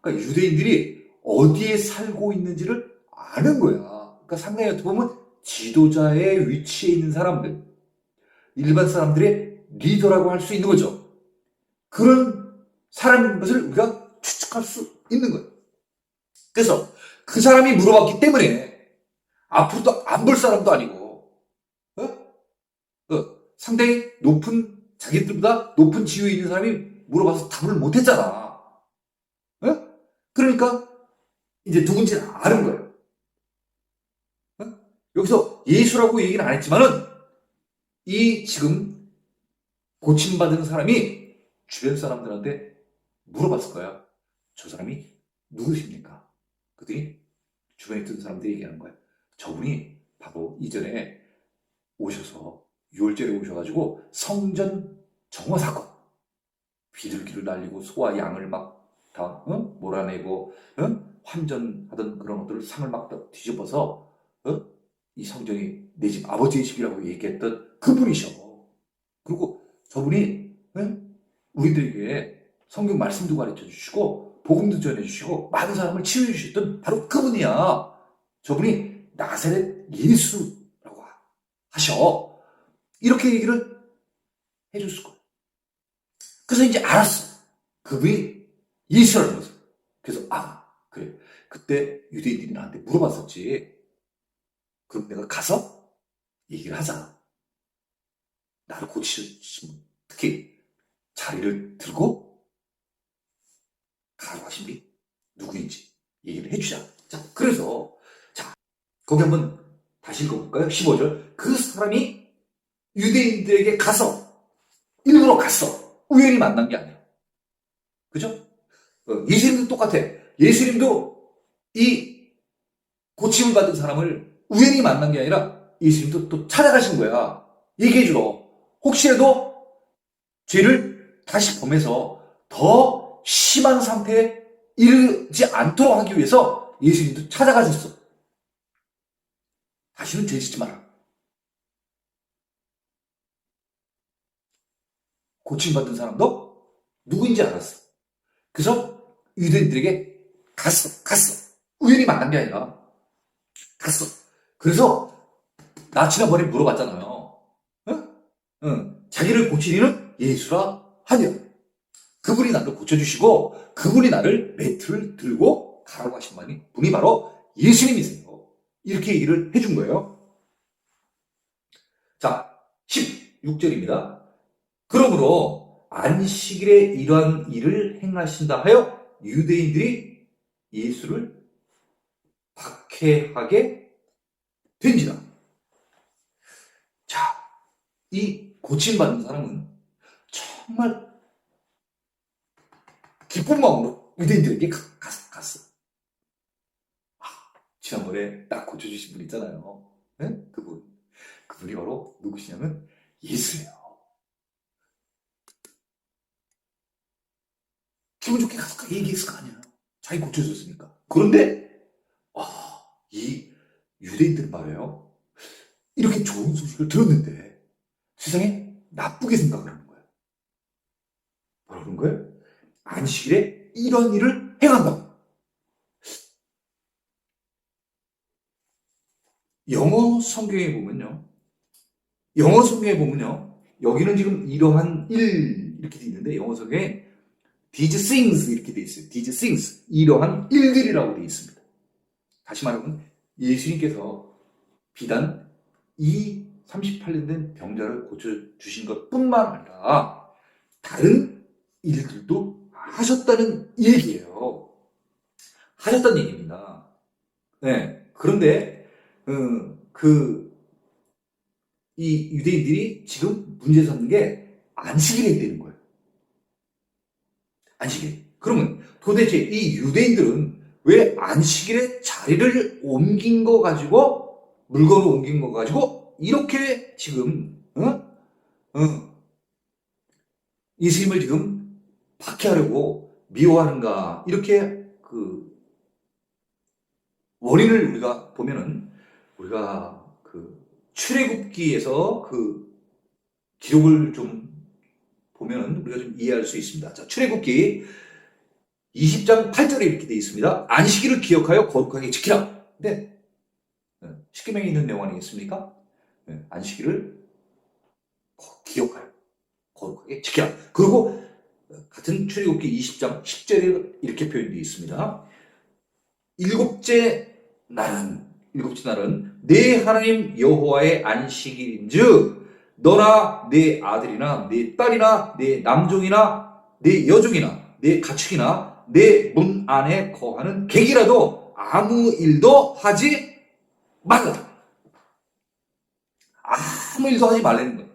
그러니까 유대인들이 어디에 살고 있는지를 아는 거야. 그러니까 상당히 어떻게 보면 지도자의 위치에 있는 사람들, 일반 사람들의 리더라고 할 수 있는 거죠. 그런 사람인 것을 우리가 추측할 수 있는 거예요. 그래서 그 사람이 물어봤기 때문에 앞으로도 안 볼 사람도 아니고, 상당히 자기들보다 높은 지위에 있는 사람이 물어봐서 답을 못했잖아. 그러니까 이제 누군지는 아는 거예요. 여기서 예수라고 얘기는 안 했지만은 이 지금 고침받은 사람이 주변 사람들한테 물어봤을 거야. 저 사람이 누구십니까? 그랬더니 주변에 있던 사람들이 얘기하는 거야. 저분이 바로 이전에 오셔서 6월절에 오셔가지고 성전 정화 사건, 비둘기를 날리고 소와 양을 막 다 몰아내고 환전하던 그런 것들을 상을 막 뒤집어서 이 성전이 내 집 아버지의 집이라고 얘기했던 그분이셔. 그리고 저분이 우리들에게 성경 말씀도 가르쳐 주시고 복음도 전해 주시고 많은 사람을 치유해 주셨던 바로 그분이야. 저분이 나사렛 예수라고 하셔. 이렇게 얘기를 해줬을 거야. 그래서 이제 알았어. 그분이 예수라는 것을. 그래서 그래. 그때 유대인들이 나한테 물어봤었지. 그럼 내가 가서 얘기를 하자. 나를 고치시면 특히 자리를 들고 가라고 하신 분이 누구인지 얘기를 해주자. 자, 그래서 거기 한번 다시 읽어볼까요? 15절. 그 사람이 유대인들에게 일부러 갔어. 우연히 만난 게 아니야. 그죠? 예수님도 똑같아. 예수님도 이 고침을 받은 사람을 우연히 만난 게 아니라 예수님도 또 찾아가신 거야. 얘기해주러. 혹시라도 죄를 다시 범해서 더 심한 상태에 이르지 않도록 하기 위해서 예수님도 찾아가셨어. 다시는 죄 짓지 마라. 고침받은 사람도 누구인지 알았어. 그래서 유대인들에게 갔어. 우연히 만난 게 아니라 갔어. 그래서 나 지난번에 물어봤잖아요. 응? 자기를 고칠 이는 예수라 하냐. 그분이 나를 고쳐주시고 그분이 나를 매트를 들고 가라고 하신 분이 바로 예수님이세요. 이렇게 얘기를 해준 거예요. 자, 16절입니다. 그러므로 안식일에 이러한 일을 행하신다 하여 유대인들이 예수를 박해하게 된지라. 자, 이 고침받는 사람은 정말 기쁜 마음으로 유대인들에게 갔어. 지난번에 딱 고쳐주신 분 있잖아요. 네? 그분이 바로 누구시냐면 예수예요. 기분 좋게 가서 얘기했을 거 아니야. 자기 고쳐줬으니까. 그런데 이 유대인들은 말이에요. 이렇게 좋은 소식을 들었는데 세상에 나쁘게 생각을 하는 거예요. 뭐라는 거예요? 안식일에 이런 일을 행한다. 영어 성경에 보면요. 여기는 지금 이러한 일 이렇게 돼 있는데 영어 성경에 these things 이렇게 돼 있어요. these things 이러한 일들이라고 돼 있습니다. 다시 말하면 예수님께서 비단 이 38년 된 병자를 고쳐주신 것뿐만 아니라 다른 일들도 하셨다는 얘기예요. 하셨다는 얘기입니다. 네. 그런데 이 유대인들이 지금 문제 삼는 게 안식일에 되는 거예요. 안식일. 그러면 도대체 이 유대인들은 왜 안식일에 자리를 옮긴 거 가지고 물건을 옮긴 거 가지고 이렇게 지금 예수님을 지금 박해하려고 미워하는가? 이렇게 원인을 우리가 보면은 우리가 출애굽기에서 기록을 좀 보면 우리가 좀 이해할 수 있습니다. 자, 출애굽기 20장 8절에 이렇게 되어 있습니다. 안식일을 기억하여 거룩하게 지키라. 네. 십계명에 있는 내용 아니겠습니까? 네. 안식일을 기억하여 거룩하게 지키라. 그리고 같은 출애굽기 20장 10절에 이렇게 표현되어 있습니다. 일곱째 날은 내 하나님 여호와의 안식일인즉 너나 내 아들이나 내 딸이나 내 남종이나 내 여종이나 내 가축이나 내 문 안에 거하는 객이라도 아무 일도 하지 말라. 아무 일도 하지 말라는 거예요.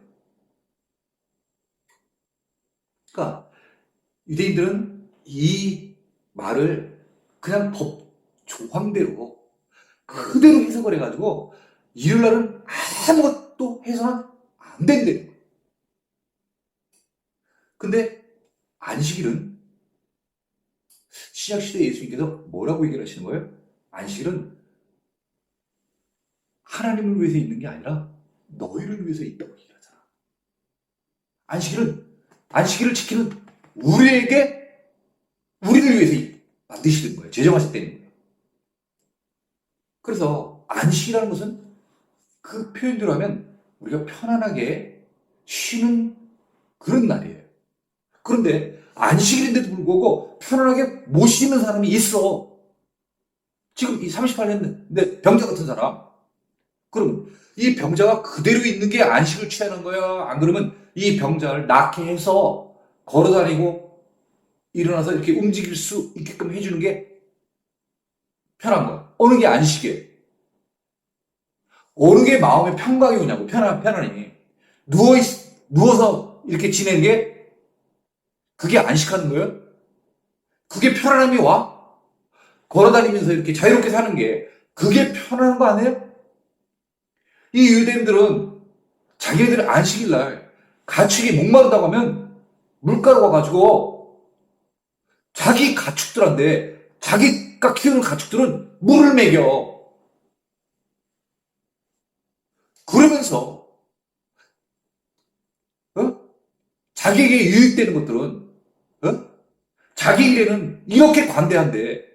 그러니까 유대인들은 이 말을 그냥 법 조항대로 그대로 해석을 해가지고 이럴날은 아무것도 해서는 안 된대요. 근데 안식일은 신약시대 예수님께서 뭐라고 얘기를 하시는 거예요? 안식일은 하나님을 위해서 있는 게 아니라 너희를 위해서 있다고 얘기를 하잖아. 안식일을 지키는 우리를 위해서 만드시는 거예요. 제정하셨다는 거예요. 그래서 안식이라는 것은 그 표현대로 하면 우리가 편안하게 쉬는 그런 날이에요. 그런데 안식일인데도 불구하고 편안하게 못 쉬는 사람이 있어. 지금 이 38년 병자 같은 사람. 그럼 이 병자가 그대로 있는 게 안식을 취하는 거야? 안 그러면 이 병자를 낫게 해서 걸어다니고 일어나서 이렇게 움직일 수 있게끔 해주는 게 편한 거야. 어느 게 안식이에요? 어느 게 마음의 평강이 오냐고, 편안히. 누워서 이렇게 지내는 게 그게 안식하는 거예요? 그게 편안함이 와? 걸어다니면서 이렇게 자유롭게 사는 게 그게 편안한 거 아니에요? 이 유대인들은 자기네들 안식일 날 가축이 목마르다고 하면 물가루가 가지고 자기 가축들한테 자기가 키우는 가축들은 물을 먹여. 그러면서 자기에게 유익되는 것들은 자기 일에는 이렇게 관대한데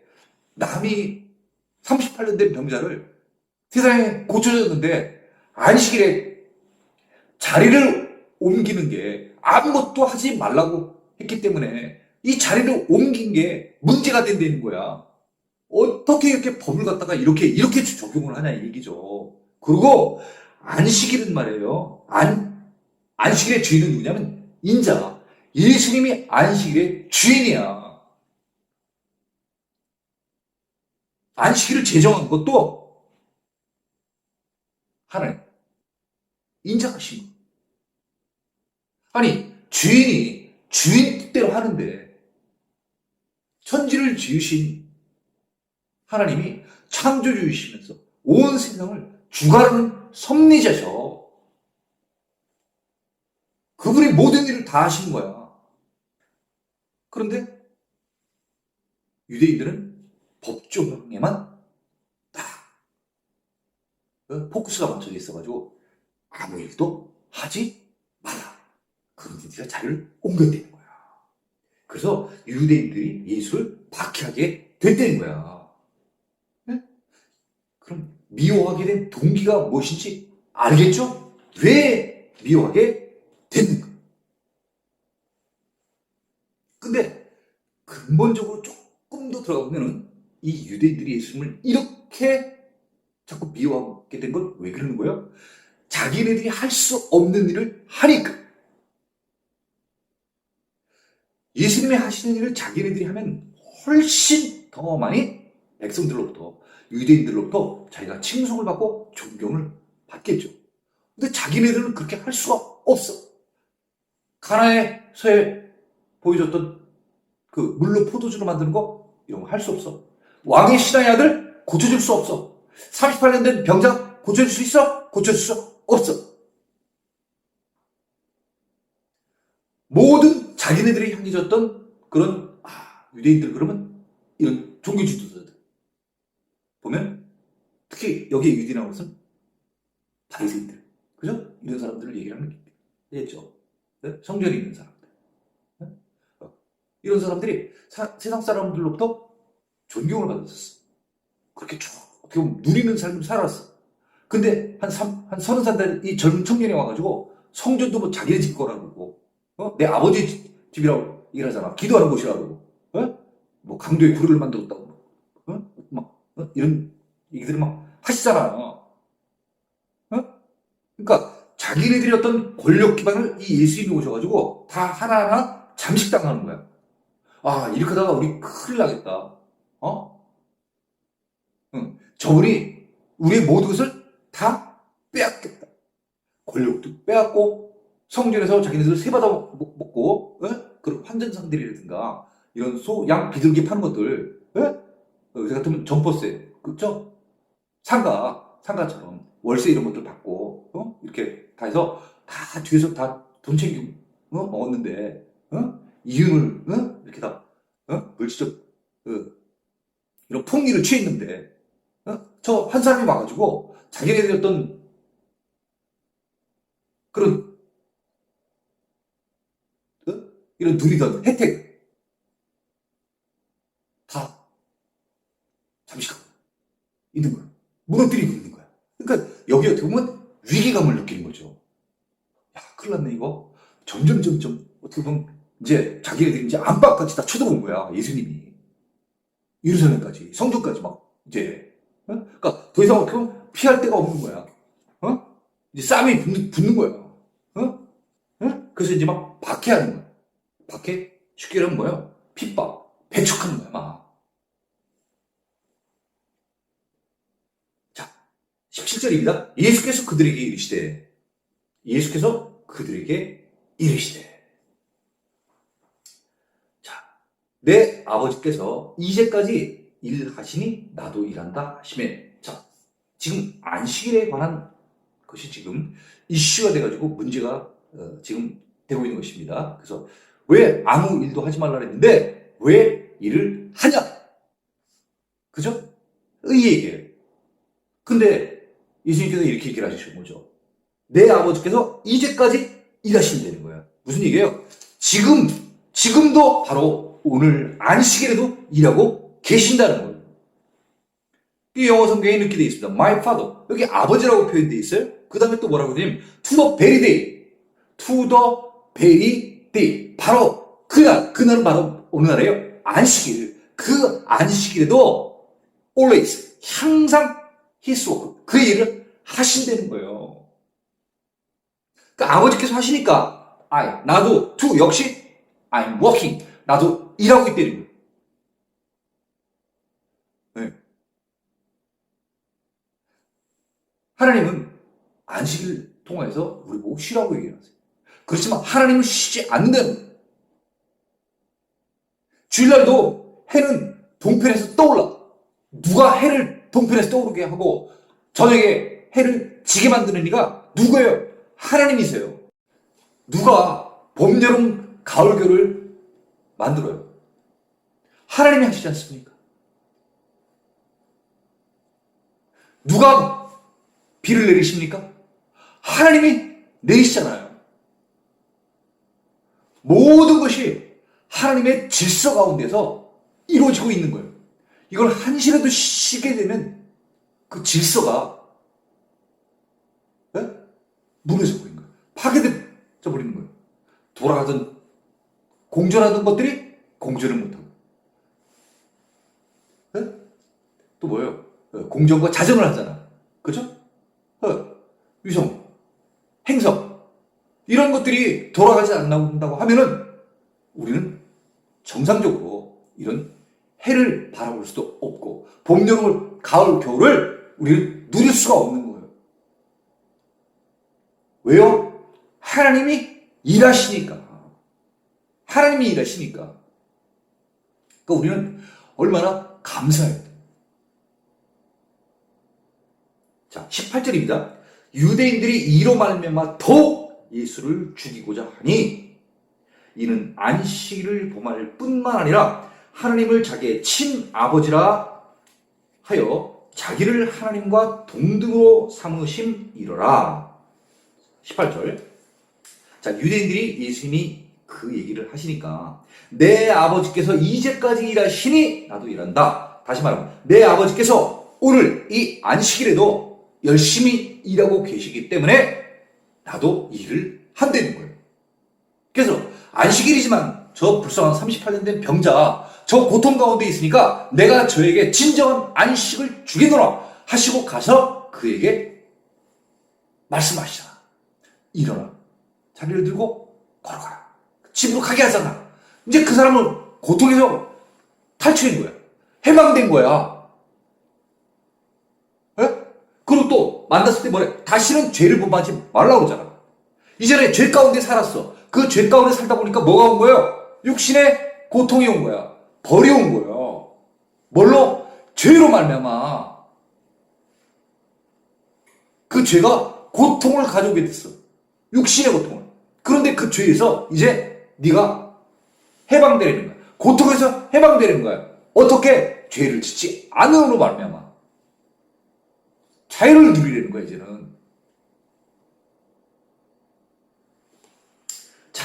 남이 38년 된 병자를 세상에 고쳐줬는데 안식일에 자리를 옮기는 게 아무것도 하지 말라고 했기 때문에 이 자리를 옮긴 게 문제가 된다는 거야. 어떻게 이렇게 법을 갖다가 이렇게 적용을 하냐 이 얘기죠. 그리고 안식일은 말이에요. 안식일의 주인은 누구냐면 인자. 예수님이 안식일의 주인이야. 안식일을 제정한 것도 하나님, 인자하신 거. 아니, 주인이 주인 뜻대로 하는데 천지를 지으신 하나님이 창조주이시면서 온 세상을 주관하는 섭리자셔. 그분이 모든 일을 다 하신 거야. 그런데 유대인들은 법조항에만 딱 포커스가 맞춰져 있어가지고 아무 일도 하지 마라. 그런데 네가 자리를 옮겼다는 거야. 그래서 유대인들이 예수를 박해하게 됐다는 거야. 네? 그럼 미워하게 된 동기가 무엇인지 알겠죠? 왜 미워하게 됐는가? 근데 근본적으로 조금 더 들어가보면은 이 유대인들이 예수님을 이렇게 자꾸 미워하게 된 건 왜 그러는 거예요? 자기네들이 할 수 없는 일을 하니까. 예수님이 하시는 일을 자기네들이 하면 훨씬 더 많이 백성들로부터, 유대인들로부터 자기가 칭송을 받고 존경을 받겠죠. 근데 자기네들은 그렇게 할 수가 없어. 가나에서의 보여줬던 그 물로 포도주로 만드는 거 이런 거 할 수 없어. 왕의 신하의 아들 고쳐줄 수 없어. 38년 된 병자 고쳐줄 수 있어? 고쳐줄 수 없어. 모든 자기네들이 향해졌던 그런 유대인들 그러면 이런 종교 지도자들 보면 특히 여기에 유대인 나온 것은 바리새인들, 그죠? 이런 사람들을 얘기를 하는 게 있죠. 네? 성전에 있는 사람들. 네? 이런 사람들이 세상 사람들로부터 존경을 받았었어. 그렇게 쭉 어떻게 보면 누리는 삶을 살았어. 근데 한 30살 된 이 젊은 청년이 와가지고 성전도 뭐 자기네 집 거라고 내 아버지 집이라고 얘기를 하잖아. 기도하는 곳이라고. 뭐 강도의 구를 만들었다고. 이런 얘기들을 막 하시잖아. 그러니까 자기네들이 어떤 권력 기반을 이 예수님이 오셔가지고 다 하나하나 잠식당하는 거야. 이렇게 하다가 우리 큰일 나겠다. 저분이 우리의 모든 것을 다 빼앗겠다. 권력도 빼앗고 성전에서 자기네들 세받아 먹고 그런 환전상들이라든가 이런 소, 양, 비둘기 파는 것들 저 같으면 점포세, 그쵸? 상가처럼 월세 이런 것들 받고 이렇게 다 해서 다 뒤에서 다 돈 챙기고 먹었는데 이윤을 이렇게 다 물질적 이런 풍리를 취했는데 저 한 사람이 와가지고 자기네들이 어떤 그런 이런 누리던 혜택 다 잠식하고 있는 거야. 무너뜨리고 있는 거야. 그러니까 여기 어떻게 보면 위기감을 느끼는 거죠. 야, 큰일 났네 이거. 점점 어떻게 보면 이제 자기네들이 이제 안팎까지 다 쳐다본 거야. 예수님이 예루살렘까지 성전까지 막 이제 그러니까 더 이상 어떻게 보면 피할 데가 없는 거야. 이제 쌈이 붙는 거야. 그래서 이제 막 박해하는 거야. 박해? 쉽게 말하면 뭐야? 핍박, 배척하는 거야, 막. 자, 17절입니다. 예수께서 그들에게 이르시되. 자, 내 아버지께서 이제까지 일하시니 나도 일한다 하시매. 자, 지금 안식일에 관한 것이 지금 이슈가 돼가지고 문제가 지금 되고 있는 것입니다. 그래서 왜 아무 일도 하지 말라 했는데 왜 일을 하냐? 그죠? 이 얘기예요. 근데 예수님께서 이렇게 얘기를 하시는 거죠. 내 아버지께서 이제까지 일하신다는 거예요. 무슨 얘기예요? 지금도 바로 오늘 안식일에도 일하고 계신다는 거예요. 이 영어 성경에 이렇게 되어 있습니다. My father. 여기 아버지라고 표현되어 있어요. 그 다음에 또 뭐라고 되냐면 to the very day. to the very day. 바로 그날은 바로 어느 날이에요? 안식일. 그 안식일에도 always, 항상 his work. 그 일을 하신다는 거예요. 그러니까 아버지께서 하시니까 나도 to 역시 I'm working. 나도 일하고 있다는 거예요. 네. 하나님은 안식일 통해서 우리 보고 쉬라고 얘기하세요. 그렇지만 하나님은 쉬지 않는다는 거예요. 주일날도 해는 동편에서 떠올라. 누가 해를 동편에서 떠오르게 하고 저녁에 해를 지게 만드는 이가 누구예요? 하나님이세요. 누가 봄, 여름, 가을, 겨울을 만들어요? 하나님이 하시지 않습니까? 누가 비를 내리십니까? 하나님이 내리시잖아요. 모든 것이 하나님의 질서 가운데서 이루어지고 있는 거예요. 이걸 한시라도 쉬게 되면 그 질서가 무너져 버린 거예요. 파괴되어 버리는 거예요. 돌아가던 공존하던 것들이 공존을 못하고 또 뭐예요? 공전과 자전을 하잖아. 그죠? 위성, 행성 이런 것들이 돌아가지 않는다고 하면은 우리는 정상적으로 이런 해를 바라볼 수도 없고 봄, 여름을, 가을, 겨울을 우리는 누릴 수가 없는 거예요. 왜요? 하나님이 일하시니까. 하나님이 일하시니까. 그러니까 우리는 얼마나 감사해야 돼요. 자, 18절입니다. 유대인들이 이로 말미암아 더욱 예수를 죽이고자 하니 이는 안식일을 범할 뿐만 아니라 하나님을 자기의 친아버지라 하여 자기를 하나님과 동등으로 삼으심이로라. 18절. 자, 유대인들이 예수님이 그 얘기를 하시니까 내 아버지께서 이제까지 일하시니 나도 일한다. 다시 말하면 내 아버지께서 오늘 이 안식일에도 열심히 일하고 계시기 때문에 나도 일을 한다는 거예요. 그래서 안식일이지만 저 불쌍한 38년 된 병자 저 고통 가운데 있으니까 내가 저에게 진정한 안식을 주겠노라 하시고 가서 그에게 말씀하시잖아. 일어나. 자리를 들고 걸어가라. 집으로 가게 하잖아. 이제 그 사람은 고통에서 탈출한 거야. 해방된 거야. 그리고 또 만났을 때 뭐래? 다시는 죄를 범하지 말라고 그러잖아. 이전에 죄 가운데 살았어. 그 죄 가운데 살다 보니까 뭐가 온 거예요? 육신의 고통이 온 거야. 벌이 온 거예요. 뭘로? 죄로 말미암아. 그 죄가 고통을 가져오게 됐어. 육신의 고통을. 그런데 그 죄에서 이제 네가 해방되는 거야. 고통에서 해방되는 거야. 어떻게? 죄를 짓지 않음으로 말미암아. 자유를 누리려는 거야, 이제는. 자,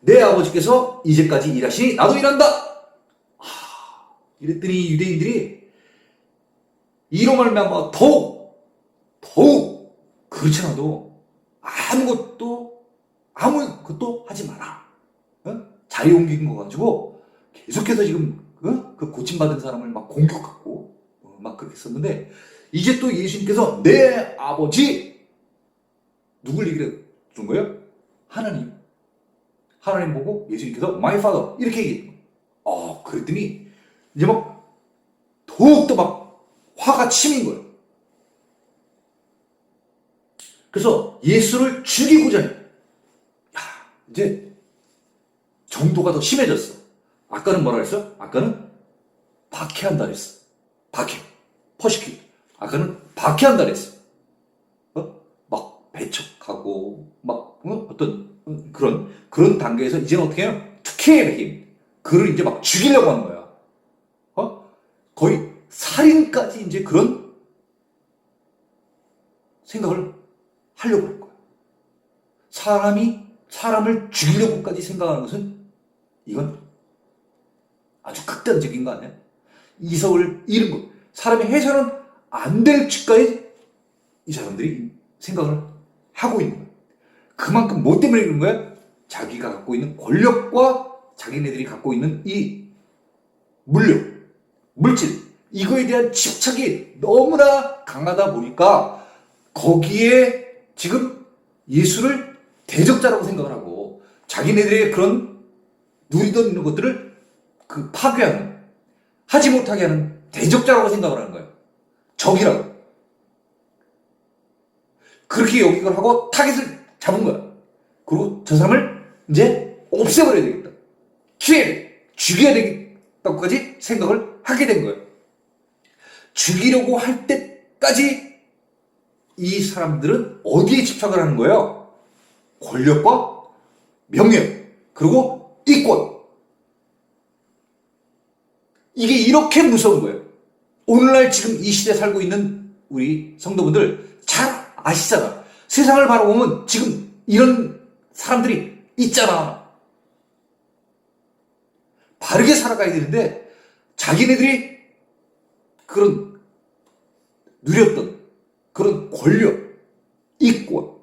내 아버지께서 이제까지 일하시니 나도 일한다. 이랬더니 유대인들이 이로 말미암아 더욱 그렇지 않아도 아무것도 하지 마라. 자리 옮긴 거 가지고 계속해서 지금 그 고침받은 사람을 막 공격하고 막 그렇게 썼는데 이제 또 예수님께서 내 아버지 누굴 얘기를 준 거예요? 하나님 보고 예수님께서 my father 이렇게 얘기해요. 그랬더니 이제 막 더욱더 막 화가 치민 거예요. 그래서 예수를 죽이고자 해요. 이제 정도가 더 심해졌어. 아까는 뭐라 그랬어? 아까는 박해한다 그랬어. 박해. 퍼시큐. 아까는 박해한다 그랬어. 막 배척하고 막 어떤 그런 단계에서 이제는 어떻게 해요? 투케의 힘. 그를 이제 막 죽이려고 하는 거야. 거의 살인까지 이제 그런 생각을 하려고 할 거야. 사람이 사람을 죽이려고까지 생각하는 것은 이건 아주 극단적인 거 아니야? 이성을 잃은 것. 사람이 해서는 안 될 짓까지 이 사람들이 생각을 하고 있는 거야. 그만큼 뭐 때문에 그런 거야? 자기가 갖고 있는 권력과 자기네들이 갖고 있는 이 물력, 물질, 이거에 대한 집착이 너무나 강하다 보니까 거기에 지금 예수를 대적자라고 생각을 하고 자기네들의 그런 누리던 있는 것들을 파괴하는, 하지 못하게 하는 대적자라고 생각을 하는 거예요. 적이라고. 그렇게 여기걸 하고 타겟을 잡은 거야. 그리고 저 사람을 이제 없애버려야 되겠다. 죽여야 되겠다고까지 생각을 하게 된 거예요. 죽이려고 할 때까지 이 사람들은 어디에 집착을 하는 거예요? 권력과 명예, 그리고 이권. 이게 이렇게 무서운 거예요. 오늘날 지금 이 시대에 살고 있는 우리 성도분들 잘 아시잖아. 세상을 바라보면 지금 이런 사람들이 있잖아. 바르게 살아가야 되는데 자기네들이 그런 누렸던 그런 권력, 이권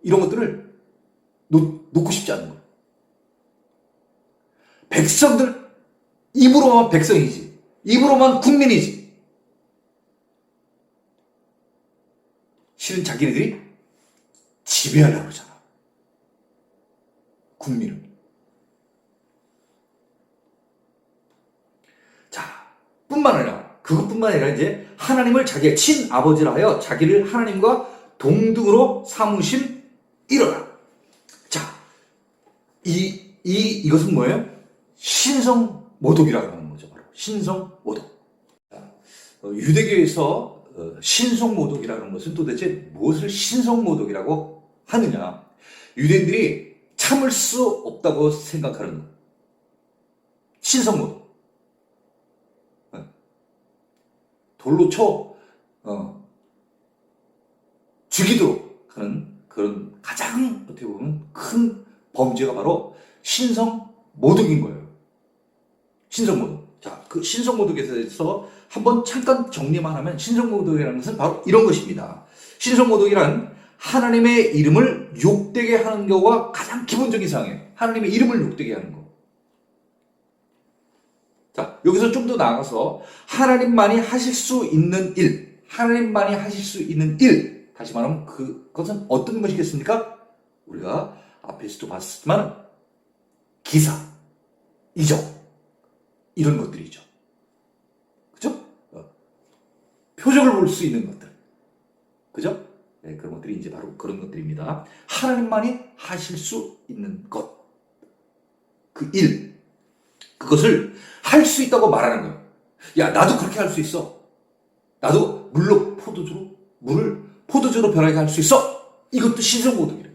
이런 것들을 놓고 싶지 않은 거예요. 백성들 입으로만 백성이지, 입으로만 국민이지. 실은 자기네들이 지배하려고 그러잖아, 국민을. 자, 뿐만 아니라 그것뿐만 아니라 이제 하나님을 자기의 친아버지라 하여 자기를 하나님과 동등으로 삼으심 이러라. 자, 이것은 뭐예요? 신성모독이라고 하는 거죠. 바로 신성모독. 유대교에서 신성모독이라는 것은 도대체 무엇을 신성모독이라고 하느냐? 유대인들이 참을 수 없다고 생각하는 것. 신성모독. 돌로 쳐 죽이도록 하는 그런 가장 어떻게 보면 큰 범죄가 바로 신성모독인 거예요. 신성모독. 자, 그 신성모독에 대해서 한번 잠깐 정리만 하면 신성모독이라는 것은 바로 이런 것입니다. 신성모독이란 하나님의 이름을 욕되게 하는 경우가 가장 기본적인 상황이에요. 하나님의 이름을 욕되게 하는 거. 자, 여기서 좀 더 나아가서 하나님만이 하실 수 있는 일, 하나님만이 하실 수 있는 일, 다시 말하면 그것은 어떤 것이겠습니까? 우리가 앞에서도 봤지만 기사, 이적, 이런 것들이죠. 그죠? 표적을 볼 수 있는 것들. 그죠? 네, 그런 것들이 이제 바로 그런 것들입니다. 하나님만이 하실 수 있는 것. 그 일. 그것을 할 수 있다고 말하는 거예요. 야, 나도 그렇게 할 수 있어. 나도 물로 물을 포도주로 변하게 할 수 있어. 이것도 신성모독이래요.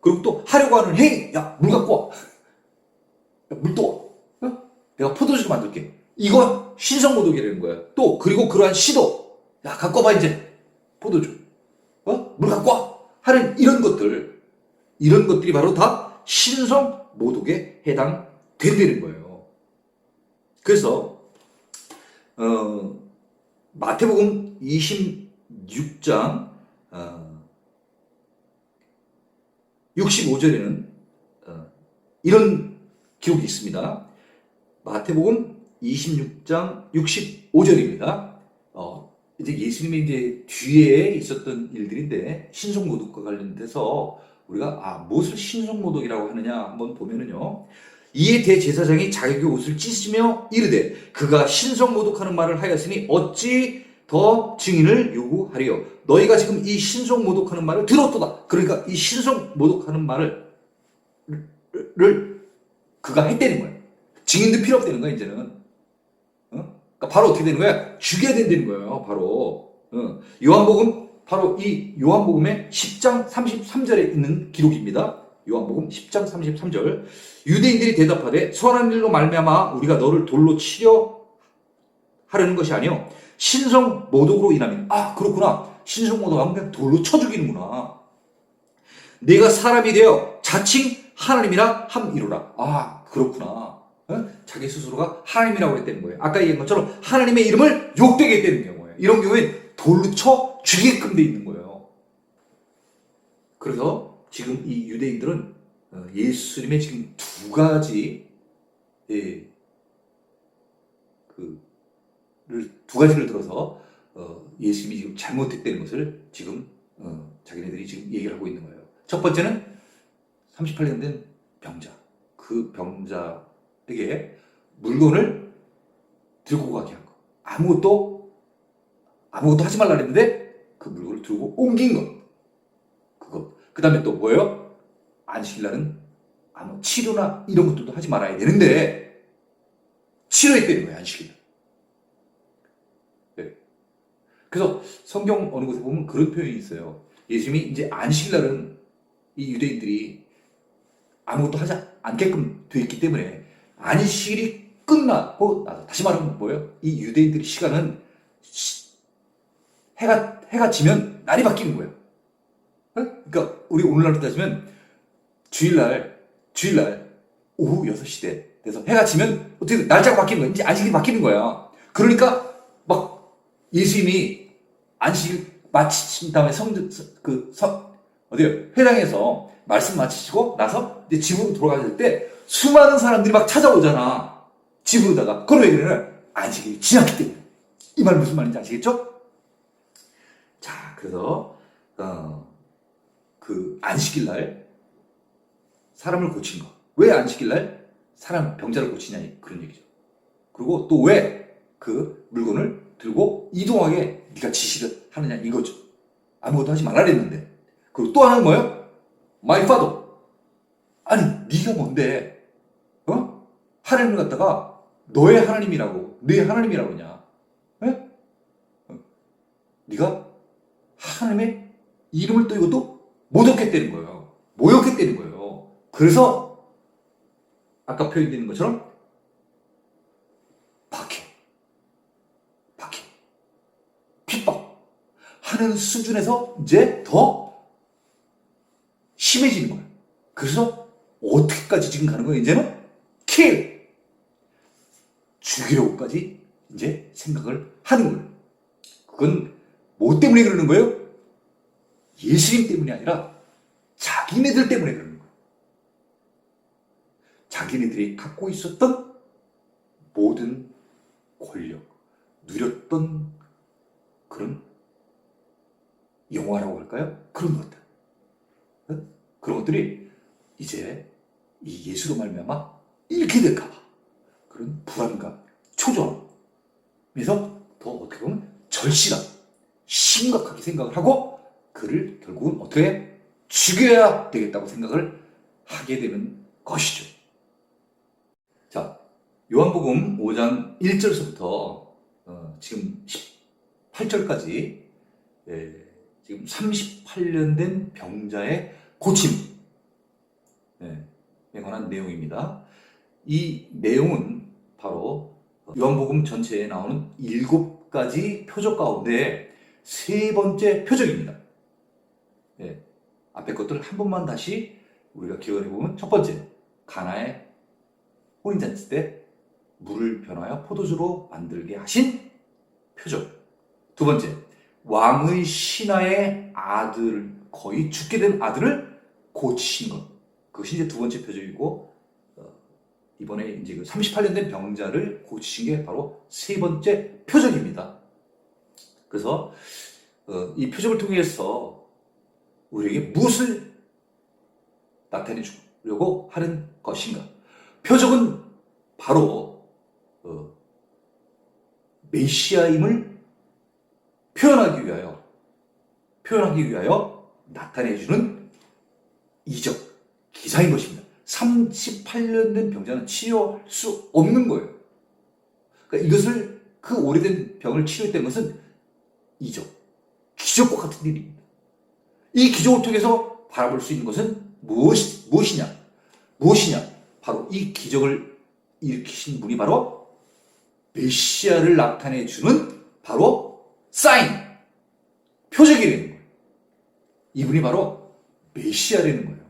그리고 또 하려고 하는 행위. 야, 물 갖고 와. 야, 물 또 와. 내가 포도주로 만들게. 이거 신성모독이라는 거예요. 또 그리고 그러한 시도. 야, 갖고 와봐 이제. 포도주. 물 갖고 와. 하는 이런 것들이 바로 다 신성모독에 해당된다는 거예요. 그래서 마태복음 26장 65절에는 이런 기록이 있습니다. 마태복음 26장 65절입니다. 이제 예수님이 이제 뒤에 있었던 일들인데 신성모독과 관련돼서 우리가 무엇을 신성모독이라고 하느냐 한번 보면은요. 이에 대제사장이 자기 옷을 찢으며 이르되 그가 신성모독하는 말을 하였으니 어찌 더 증인을 요구하리요. 너희가 지금 이 신성모독하는 말을 들었도다. 그러니까 이 신성모독하는 말을 그가 했다는 거예요. 증인도 필요 없다는 거야 이제는. 그러니까 바로 어떻게 되는 거야? 죽여야 된다는 거예요. 바로 요한복음 바로 이 요한복음의 10장 33절에 있는 기록입니다. 요한복음 10장 33절. 유대인들이 대답하되 선한 일로 말미암아 우리가 너를 돌로 치려 하려는 것이 아니요 신성 모독으로 인하면. 아, 그렇구나. 신성 모독하면 그냥 돌로 쳐 죽이는구나. 내가 사람이 되어 자칭 하나님이라 함이로라. 아, 그렇구나. 자기 스스로가 하나님이라고 했다는 거예요. 아까 얘기한 것처럼 하나님의 이름을 욕되게 했다는 경우예요. 이런 경우에 돌로 쳐 죽이게끔 돼 있는 거예요. 그래서 지금 이 유대인들은 예수님의 지금 두 가지 두 가지를 들어서 예수님이 지금 잘못했다는 것을 지금 자기네들이 지금 얘기를 하고 있는 거예요. 첫 번째는 38년 된 병자. 그 병자에게 물건을 들고 가게 한 거. 아무것도 하지 말라 그랬는데 그 물건을 들고 옮긴 거. 그거. 그 다음에 또 뭐예요? 안식일날은 아무 치료나 이런 것들도 하지 말아야 되는데 치료했다는 거예요, 안식일날. 네. 그래서 성경 어느 곳에 보면 그런 표현이 있어요. 예수님이 이제 안식일날은 이 유대인들이 아무것도 하지 않게끔 돼 있기 때문에 안식일이 끝나고 나서, 다시 말하면 뭐예요? 이 유대인들의 시간은 해가 지면 날이 바뀌는 거예요. 그러니까 우리 오늘날로 따지면 주일날 오후 6시 돼서 해가 지면 어떻게 날짜가 바뀌는 거야. 이제 안식일이 바뀌는 거야. 그러니까 막 예수님이 안식일 마치신 다음에 어디요? 회당에서 말씀 마치시고 나서 이제 집으로 돌아가실 때 수많은 사람들이 막 찾아오잖아. 집으로다가. 그런 얘기는 안식일이 지났기 때문에. 이 말 무슨 말인지 아시겠죠? 자, 그래서 그 안식일날 사람을 고친 거. 왜 안식일날 사람 병자를 고치냐 그런 얘기죠. 그리고 또 왜 그 물건을 들고 이동하게 네가 지시를 하느냐 이거죠. 아무것도 하지 말라 그랬는데. 그리고 또 하나는 뭐예요? My father. 아니 네가 뭔데 하나님을 갖다가 너의 하나님이라고 내 하나님이라고 하냐. 에? 네가 하나님의 이름을 또 이것도 모독했다는 거예요. 모욕했다는 거예요. 그래서 아까 표현되는 것처럼 박해, 핍박하는 수준에서 이제 더 심해지는 거예요. 그래서 어떻게까지 지금 가는 거예요? 이제는 죽이려고까지 이제 생각을 하는 거예요. 그건 뭐 때문에 그러는 거예요? 예수님 때문이 아니라 자기네들 때문에 그러는 거예요. 자기네들이 갖고 있었던 모든 권력, 누렸던 그런 영화라고 할까요? 그런 것들. 그런 것들이 이제 이 예수로 말미암아 잃게 될까 봐 그런 불안감, 초조함에서 더 어떻게 보면 절실함, 심각하게 생각을 하고 그를 결국은 어떻게 죽여야 되겠다고 생각을 하게 되는 것이죠. 자, 요한복음 5장 1절서부터 지금 18절까지 지금 38년 된 병자의 고침에 관한 내용입니다. 이 내용은 바로 요한복음 전체에 나오는 7가지 표적 가운데 3번째 표적입니다. 앞에 것들 한 번만 다시 우리가 기억해 보면, 첫 번째, 가나의 혼인잔치 때 물을 변하여 포도주로 만들게 하신 표적. 두 번째, 왕의 신하의 아들, 거의 죽게 된 아들을 고치신 것. 그것이 이제 두 번째 표적이고, 이번에 이제 그 38년 된 병자를 고치신 게 바로 세 번째 표적입니다. 그래서 이 표적을 통해서 우리에게 무엇을 나타내 주려고 하는 것인가? 표적은 바로 메시아임을 표현하기 위하여 나타내주는 이적, 기사인 것입니다. 38년 된 병자는 치료할 수 없는 거예요. 그러니까 이것을, 그 오래된 병을 치료했다는 것은 이적, 기적과 같은 일입니다. 이 기적을 통해서 바라볼 수 있는 것은 무엇이냐? 바로 이 기적을 일으키신 분이 바로 메시아를 나타내 주는 바로 사인, 표적이라는 거예요. 이분이 바로 메시아라는 거예요.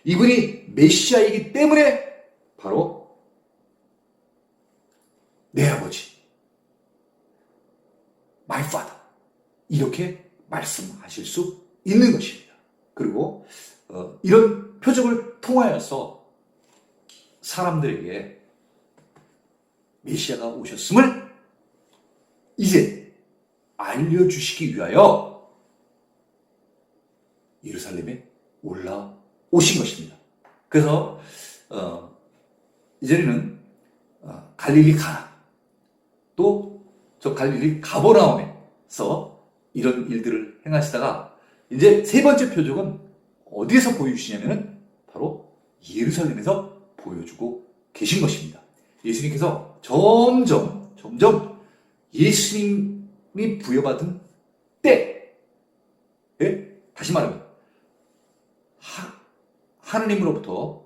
이분이 메시아이기 때문에 바로 내 아버지, my father, 이렇게 말씀하실 수 있는 것입니다. 그리고 이런 표적을 통하여서 사람들에게 메시아가 오셨음을 이제 알려주시기 위하여 예루살렘에 올라오신 것입니다. 그래서 이전에는 갈릴리 가나, 또 저 갈릴리 가버나움에서 이런 일들을 행하시다가 이제 세 번째 표적은 어디에서 보여주시냐면은 바로 예루살렘에서 보여주고 계신 것입니다. 예수님께서 점점 예수님이 부여받은 때에, 다시 말하면 하느님으로부터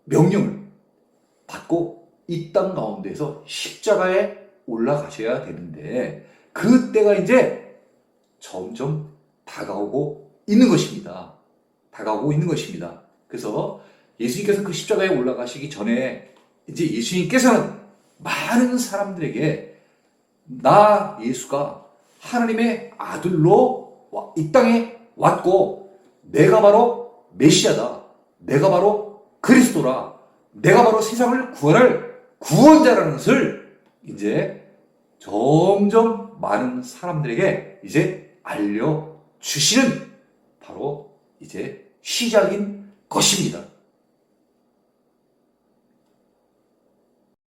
명령을 받고 이 땅 가운데에서 십자가에 올라가셔야 되는데 그때가 이제 점점 다가오고 있는 것입니다. 그래서 예수님께서 그 십자가에 올라가시기 전에 이제 예수님께서는 많은 사람들에게 나 예수가 하나님의 아들로 이 땅에 왔고 내가 바로 메시아다. 내가 바로 그리스도라. 내가 바로 세상을 구원할 구원자라는 것을 이제 점점 많은 사람들에게 이제 알려주시는 바로 이제 시작인 것입니다.